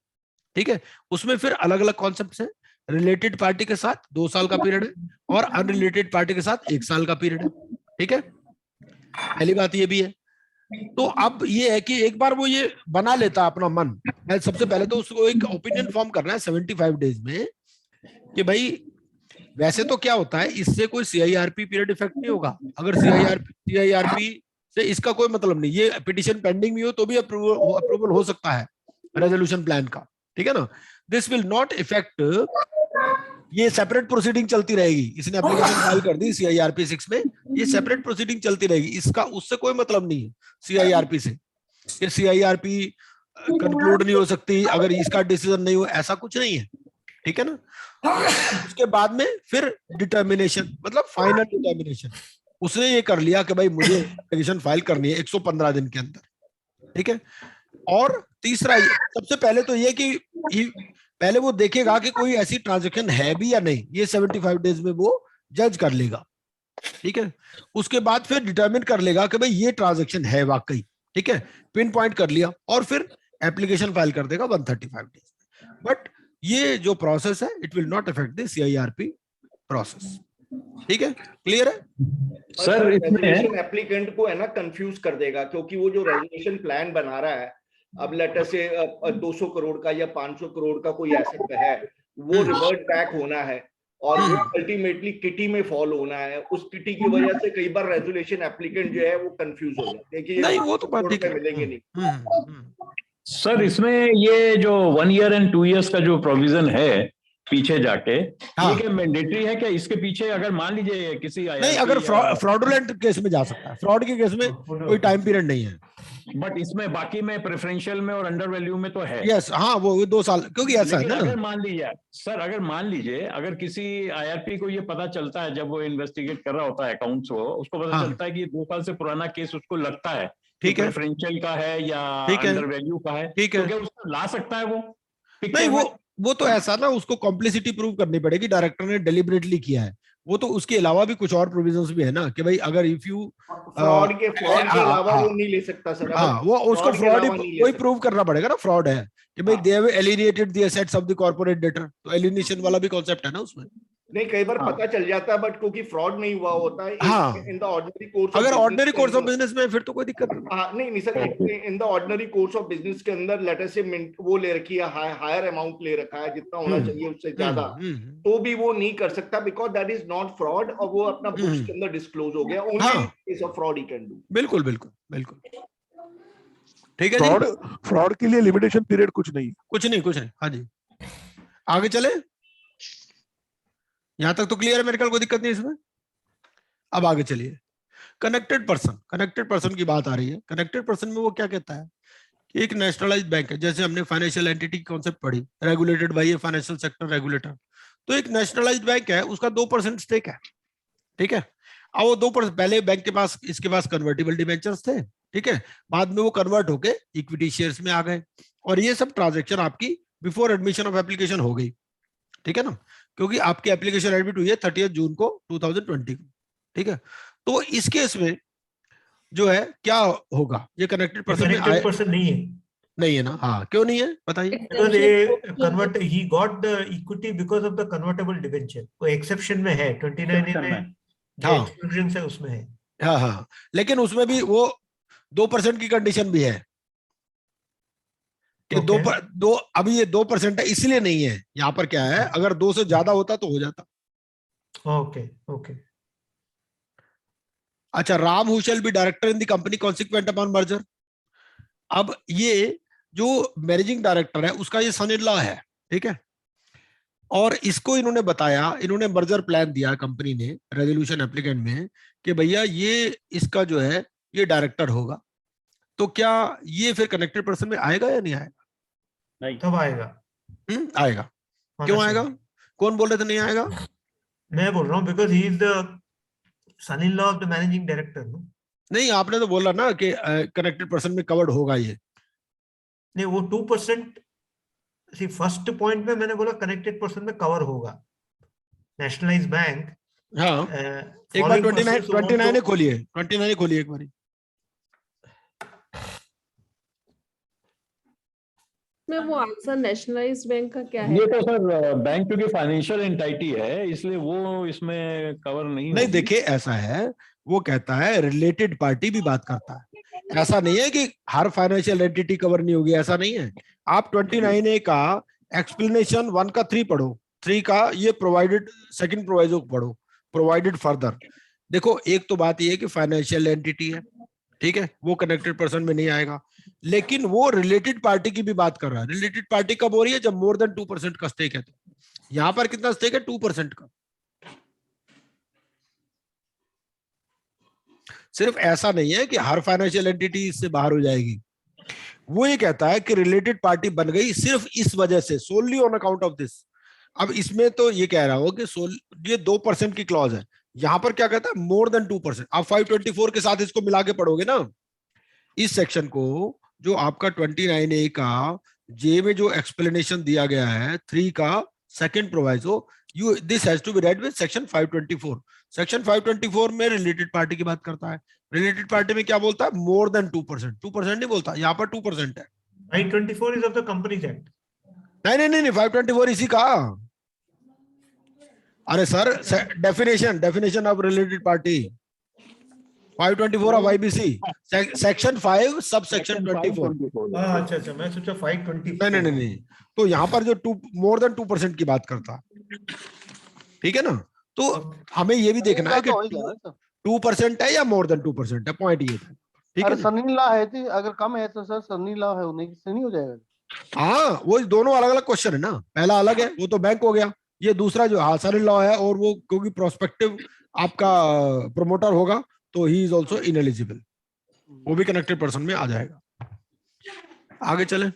ठीक है। उसमें फिर अलग अलग कॉन्सेप्ट है। रिलेटेड पार्टी के साथ 2 साल का पीरियड है और अनरिलेटेड पार्टी के साथ 1 साल का पीरियड है, ठीक है। पहली बात ये भी है। तो अब ये है कि एक बार वो ये बना लेता अपना मन, सबसे पहले तो उसको एक ओपिनियन फॉर्म करना है 75 डेज में कि भाई वैसे तो क्या होता है, इससे कोई CIRP पीरियड इफेक्ट नहीं होगा। अगर CIRP से इसका कोई मतलब नहीं, ये पिटिशन पेंडिंग भी हो तो भी अप्रूवल हो सकता है रेजोल्यूशन प्लान का, ठीक है ना। दिस विल नॉट इफेक्ट, ये सेपरेट प्रोसीडिंग चलती रहेगी। इसने एप्लीकेशन फाइल कर दी CIRP 6 में, ये सेपरेट प्रोसीडिंग चलती रहेगी, इसका उससे कोई मतलब नहीं है CIRP से। ये CIRP कंक्लूड नहीं हो सकती अगर इसका डिसीजन नहीं हो, ऐसा कुछ नहीं है, ठीक है ना। उसके बाद में फिर डिटर्मिनेशन, मतलब फाइनल डिटर्मिनेशन। उसने ये कर लिया कि भाई मुझे एप्लीकेशन फाइल करनी है 115 दिन के अंदर, ठीक है। और तीसरा सबसे पहले तो ये कि पहले वो देखेगा कि कोई ऐसी ट्रांजैक्शन है भी या नहीं, ये 75 डेज में वो जज कर लेगा, ठीक है। उसके बाद फिर डिटरमिन कर लेगा कि भाई ये ट्रांजैक्शन है वाकई, ठीक है, पिन पॉइंट कर लिया, और फिर एप्लीकेशन फाइल कर देगा 135 डेज। बट ये जो प्रोसेस है it will not affect the CIRP process, ठीक है। क्लियर है सर? रेजोल्यूशन एप्लीकेंट को है ना कंफ्यूज कर देगा, क्योंकि वो जो रेजोल्यूशन प्लान बना रहा है, अब लेटर से 200 करोड़ का या 500 करोड़ का कोई एसेट है, वो रिवर्ट बैक होना है और वो अल्टीमेटली किटी में फॉल होना है। उस किटी की वजह से कई बार रेजोल्यूशन एप्लीकेंट जो है वो कंफ्यूज हो जाते हैं कि नहीं, वो तो बात ठीक है, मिलेंगे नहीं। सर इसमें ये जो 1 ईयर एंड 2 इयर्स का जो प्रोविजन है पीछे जाके, ये क्या मैंडेटरी है क्या? इसके पीछे अगर मान लीजिए किसी नहीं, अगर फ्रॉडुलेंट केस में जा सकता है, फ्रॉड के केस में कोई टाइम पीरियड नहीं है। बट इसमें बाकी में प्रेफरेंशियल में और अंडर वैल्यू में तो है। यस, हाँ, वो 2 साल, क्योंकि ऐसा है ना। अगर मान लीजिए सर, अगर मान लीजिए अगर किसी IRP को ये पता चलता है, जब वो इन्वेस्टिगेट कर रहा होता है अकाउंट्स को, उसको पता चलता है कि 2 साल से पुराना केस उसको लगता है, ठीक है, प्रेफरेंशियल का है या अंडर वैल्यू का है, ठीक है, तो क्या उसको ला सकता है वो? नहीं, वो तो ऐसा ना, उसको कॉम्प्लिसिटी प्रूव करनी पड़ेगी, डायरेक्टर ने डेलिबरेटली किया है। वो तो उसके अलावा भी कुछ और प्रोविजंस भी है ना कि भाई अगर इफ यू फ्रॉड के अलावा वो नहीं ले सकता सर। हाँ, वो उसको फ्रॉड कोई प्रूव करना पड़ेगा ना, फ्रॉड है कि भाई they have alienated the assets of the corporate debtor, तो एलिनेशन वाला भी कॉन्सेप्ट है ना उसमें। नहीं, कई बार पता चल जाता है बट क्योंकि फ्रॉड नहीं हुआ होता है इन द ऑर्डिनरी कोर्स। अगर ऑर्डिनरी कोर्स ऑफ बिजनेस में फिर तो कोई दिक्कत नहीं। नहीं sir, in the ordinary course of business के अंदर लेटर से वो ले रखी है, हायर अमाउंट ले रखा है, जितना होना चाहिए उससे ज्यादा, तो भी वो नहीं कर सकता because that is not fraud, और वो अपना बुक्स के अंदर डिस्क्लोज हो गया। Only case of fraud he can do. बिल्कुल बिल्कुल बिल्कुल, ठीक है जी। फ्रॉड के लिए लिमिटेशन पीरियड कुछ नहीं। हाँ जी, आगे चले। यहां तक तो क्लियर है मेरे ख्याल, कोई दिक्कत नहीं इसमें। अब आगे चलिए, कनेक्टेड पर्सन की बात आ रही है। कनेक्टेड पर्सन में वो क्या कहता है कि एक नेशनलाइज्ड बैंक है, जैसे हमने फाइनेंशियल एंटिटी की कॉन्सेप्ट पढ़ी, regulated by a financial sector regulator, तो एक नेशनलाइज्ड बैंक है, उसका 2% स्टेक है, ठीक है। अब वो 2%, पहले बैंक के पास, इसके पास कन्वर्टिबल डिबेंचर्स थे, ठीक है, बाद में वो कन्वर्ट होके इक्विटी शेयर्स में आ गए, और ये सब ट्रांजैक्शन आपकी बिफोर एडमिशन ऑफ एप्लीकेशन हो गई, ठीक है ना, क्योंकि आपकी एप्लीकेशन एडमिट हुई है 30 जून को 2020 को, ठीक है। तो इस केस में जो है क्या होगा, ये कनेक्टेड पर्सन नहीं है ना। हाँ, क्यों नहीं है बताइए? Convert he got the equity because of the convertible debenture, वो एक्सेप्शन में है 29 में, जो एक्सक्लूजन है उसमें है। हाँ, लेकिन उसमें भी वो 2% की कंडीशन भी है कि 2 अभी ये 2% है, इसलिए नहीं है। यहाँ पर क्या है, अगर 2 से ज्यादा होता तो हो जाता। ओके। अच्छा, Ram who shall be director in the company consequent upon merger. अब ये जो मैनेजिंग डायरेक्टर है उसका ये सन इन लॉ है, ठीक है, और इसको इन्होंने बताया, इन्होंने मर्जर प्लान दिया कंपनी ने रेजोल्यूशन एप्लीकेंट में कि भैया ये इसका जो है ये डायरेक्टर होगा। तो क्या ये फिर कनेक्टेड पर्सन में आएगा या नहीं आएगा? नहीं, तब आएगा। आएगा, क्यों आएगा? कौन बोल रहे थे नहीं आएगा? मैं बोल रहा हूँ because he is the son in law of the managing director. नहीं, आपने तो बोला ना कि कनेक्टेड पर्सन में कवर्ड होगा ये। नहीं, वो 2% फर्स्ट पॉइंट में मैंने बोला कनेक्टेड पर्सन में कवर होगा। नेशनलाइज्ड बैंक, हाँ, एक बार 29 खोलिए, 29 खोलिए एक बार। में वो आंसर नेशनलाइज्ड बैंक का क्या है? ये तो सर बैंक क्योंकि फाइनेंशियल एंटाइटी है इसलिए वो इसमें कवर नहीं नहीं, देखिए ऐसा है, वो कहता है रिलेटेड पार्टी भी बात करता है। ऐसा नहीं है कि हर फाइनेंशियल एंटिटी कवर नहीं होगी, ऐसा नहीं है। आप 29A का एक्सप्लेनेशन 1 का 3 पढ़ो, 3 का ये प्रोवाइडेड सेकंड प्रोवाइजो पढ़ो, प्रोवाइडेड फर्दर। देखो, एक तो बात ये है कि फाइनेंशियल एंटिटी है, ठीक है, वो कनेक्टेड पर्सन में नहीं आएगा, लेकिन वो रिलेटेड पार्टी की भी बात कर रहा है। रिलेटेड पार्टी कब हो रही है? जब मोर देन 2% का स्टेक है। तो यहां पर कितना स्टेक है? 2% का। सिर्फ ऐसा नहीं है कि हर फाइनेंशियल एंटिटी इससे बाहर हो जाएगी। वो ये कहता है कि रिलेटेड पार्टी बन गई सिर्फ इस वजह से, सोनली ऑन अकाउंट ऑफ दिस। अब इसमें तो ये कह रहा हो कि ये 2% की क्लॉज है, यहां पर क्या कहता है? More than 2%। आप 524 के साथ इसको मिला के पढ़ोगे ना, इस सेक्शन को, जो आपका 29A का जे में जो एक्सप्लेनेशन दिया गया है 3 का second proviso, you this has to be read with section 524। Section 524 में रिलेटेड पार्टी की बात करता है। रिलेटेड पार्टी में क्या बोलता है? More than 2%। 2% नहीं बोलता, यहाँ पर 2% है। 524 is of the companies act. नहीं, 524 इसी का। अरे sir, definition of related party 524 of IBC, section 5 sub section 24। अच्छा, मैं सोचा 524। नहीं, तो यहाँ पर जो मोर देन 2% की बात करता है, ठीक है ना। तो हमें ये भी देखना है कि 2% है या मोर देन 2% है, पॉइंट ये था, ठीक है। सनी लॉ है तो अगर कम है तो सर सनी लॉ है होने से नहीं हो जाएगा? हाँ, वो दोनों अलग अलग क्वेश्चन है ना। पहला अलग है, वो तो बैंक हो गया। ये दूसरा जो सनी लॉ है, और वो क्योंकि प्रोस्पेक्टिव आपका प्रोमोटर होगा तो ही इज ऑल्सो इनएलिजिबल, वो भी कनेक्टेड पर्सन में आ जाएगा। आगे चले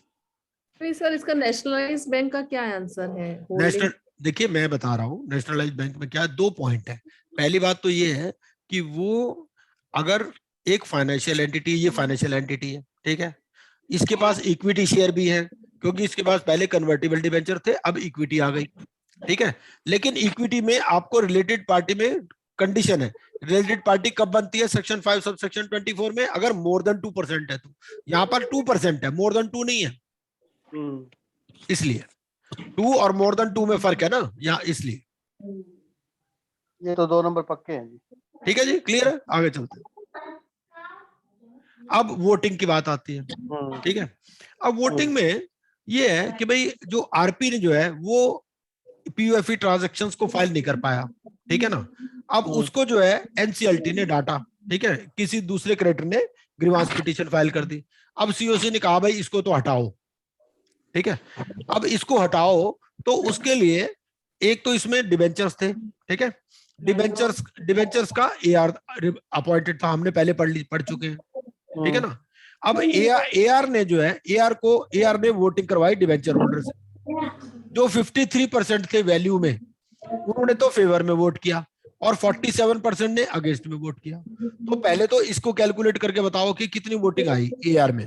सर, इसका नेशनलाइज्ड बैंक का क्या आंसर है? नेशनल, देखिए मैं बता रहा हूँ, नेशनलाइज्ड बैंक में क्या 2 पॉइंट है। पहली बात तो ये है कि वो अगर एक फाइनेंशियल एंटिटी, ये फाइनेंशियल एंटिटी है, ठीक है, इसके पास इक्विटी शेयर भी है, क्योंकि इसके पास पहले कन्वर्टिबल डिबेंचर थे, अब इक्विटी आ गई, ठीक है। लेकिन इक्विटी में आपको रिलेटेड पार्टी में कंडीशन है। रिलेटेड पार्टी कब बनती है? सेक्शन 5 सब सेक्शन 24 में, अगर मोर देन 2% है। तो यहाँ पर 2% है, मोर देन 2 नहीं है, इसलिए 2 और मोर देन 2 में फर्क है ना यहाँ, इसलिए। ये तो 2 नंबर पक्के हैं जी। ठीक है जी, क्लियर है। आगे चलते हैं। अब वोटिंग की बात आती है, ठीक है। अब वोटिंग में ये है कि भाई जो आरपी ने जो है वो पीयूएफई ट्रांजैक्शंस को फाइल नहीं कर पाया, ठीक है ना। अब उसको जो है एनसीएलटी ने डांटा, ठीक है, किसी दूसरे क्रेडिटर ने ग्रीवांस पिटीशन फाइल कर दी। अब सीओसी ने कहा भाई इसको तो हटाओ, ठीक है। अब इसको हटाओ तो उसके लिए एक तो इसमें डिबेंचर्स थे, ठीक है। डिबेंचर्स का एआर अपॉइंटेड था, हमने पहले पढ़ चुके हैं, ठीक है ना। अब एआर ने जो है एआर ने वोटिंग करवाई डिबेंचर होल्डर से, जो 53% थे वैल्यू में, उन्होंने तो फेवर में वोट किया और 47% ने अगेंस्ट में वोट किया। तो पहले तो इसको कैलकुलेट करके बताओ कि कितनी वोटिंग आई एआर में।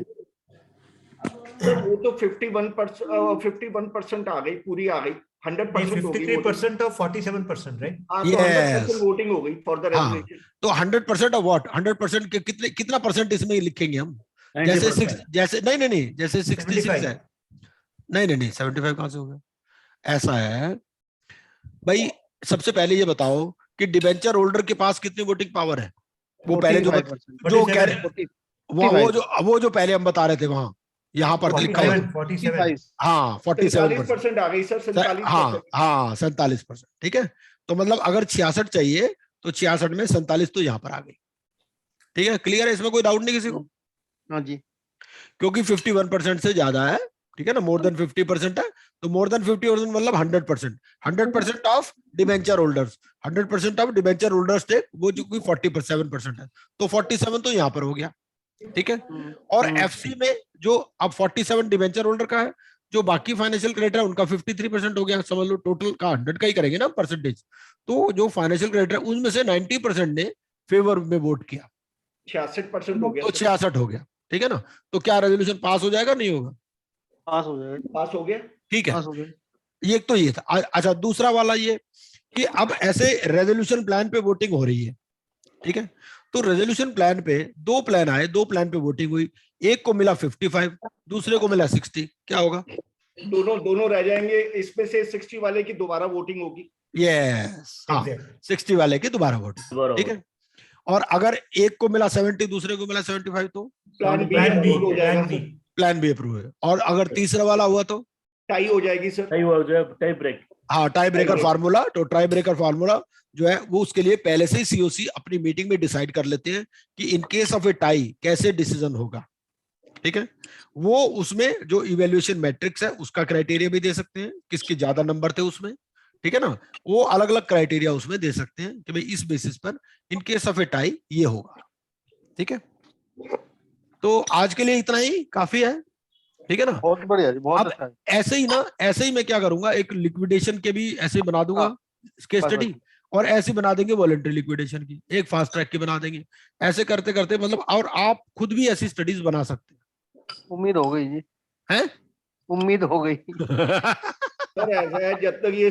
वो तो 51% आ गई, पूरी आ गई। 100% 53% of 47%, right? तो 100% वोटिंग हो गई फॉर द रेजोल्यूशन। तो 100% ऑफ व्हाट? 100% के कितना परसेंट इसमें लिखेंगे हम? जैसे नहीं, जैसे 66 है। नहीं, 75 कहां से हो गया? ऐसा है भाई, सबसे पहले ये बताओ कि डिबेंचर होल्डर के पास कितनी वोटिंग पावर है? वो पहले जो जो पहले हम बता रहे थे वहां, यहाँ पर लिखा है 47। हाँ 47% आ गई सर, 47%। हाँ 47%, ठीक है। तो मतलब अगर 66 चाहिए तो 66 में 47 तो यहाँ पर आ गई, ठीक है। क्लियर है, इसमें कोई डाउट नहीं किसी को? हाँ जी, क्योंकि 51% से ज्यादा है, ठीक है ना, मोर देन 50% है। तो मोर देन 50% मतलब 100% of debenture holders, 100% of debenture holders take, वो जो कोई 47% है, तो 47 तो यहाँ पर हो गया, ठीक है। और एफसी में जो अब 47 डिबेंचर होल्डर का है, जो बाकी फाइनेंशियल क्रेडिटर उनका 53% हो गया, समझ लो टोटल का 100 का ही करेंगे ना परसेंटेज, तो जो फाइनेंशियल क्रेडिटर उनमें से 90% ने फेवर में वोट किया, 66% हो गया तो 66 हो गया, ठीक है ना। तो क्या रेजोल्यूशन पास हो जाएगा, नहीं होगा? पास हो जाएगा, पास हो गया। ठीक है, पास हो गया। ये तो ये था। अच्छा, दूसरा वाला ये कि अब ऐसे रेजोल्यूशन प्लान पे वोटिंग हो रही है, ठीक है। तो रेजोल्यूशन प्लान पे दो प्लान आए, दो प्लान पे वोटिंग हुई, एक को मिला 55, दूसरे को मिला 60, क्या होगा? दोनों रह जाएंगे, इसमें से 60 वाले की दोबारा वोटिंग होगी। यस, हाँ, Exactly. 60 वाले की दोबारा वोटिंग, ठीक है। और अगर एक को मिला 70, दूसरे को मिला 75, तो प्लान बी Plan B, हो जाएगा Plan B. सर। प्लान भी अप्रूव है। और अगर तीसरा वाला हुआ तो टाई हो जाएगी सर। Tie break. हाँ, टाई ब्रेकर break. फार्मूला, तो टाई ब्रेकर फार्मूला जो है वो उसके लिए पहले से ही सीओसी अपनी मीटिंग में डिसाइड कर लेते हैं कि in case of a tie कैसे डिसीजन होगा, ठीक है। वो उसमें जो इवेल्युएशन मैट्रिक्स है उसका क्राइटेरिया भी दे सकते हैं, किसके ज्यादा नंबर थे उसमें, ठीक है ना। वो अलग अलग क्राइटेरिया उसमें दे सकते हैं कि भाई इस बेसिस पर इन केस ऑफ ए टाई ये होगा, ठीक है। तो आज के लिए इतना ही काफी है, ठीक है ना। बहुत बढ़िया जी, बहुत अब अच्छा है। ऐसे ही ना, ऐसे ही मैं क्या करूंगा, एक लिक्विडेशन के भी ऐसे ही बना दूंगा केस बस, स्टडी, और ऐसे बना देंगे वॉलंटरी लिक्विडेशन की, एक फास्ट ट्रैक की बना देंगे। ऐसे करते करते मतलब, और आप खुद भी ऐसी स्टडीज बना सकते उम्मीद हो गई जी, हैं उम्मीद हो गई। सर ऐसा है, जब तक ये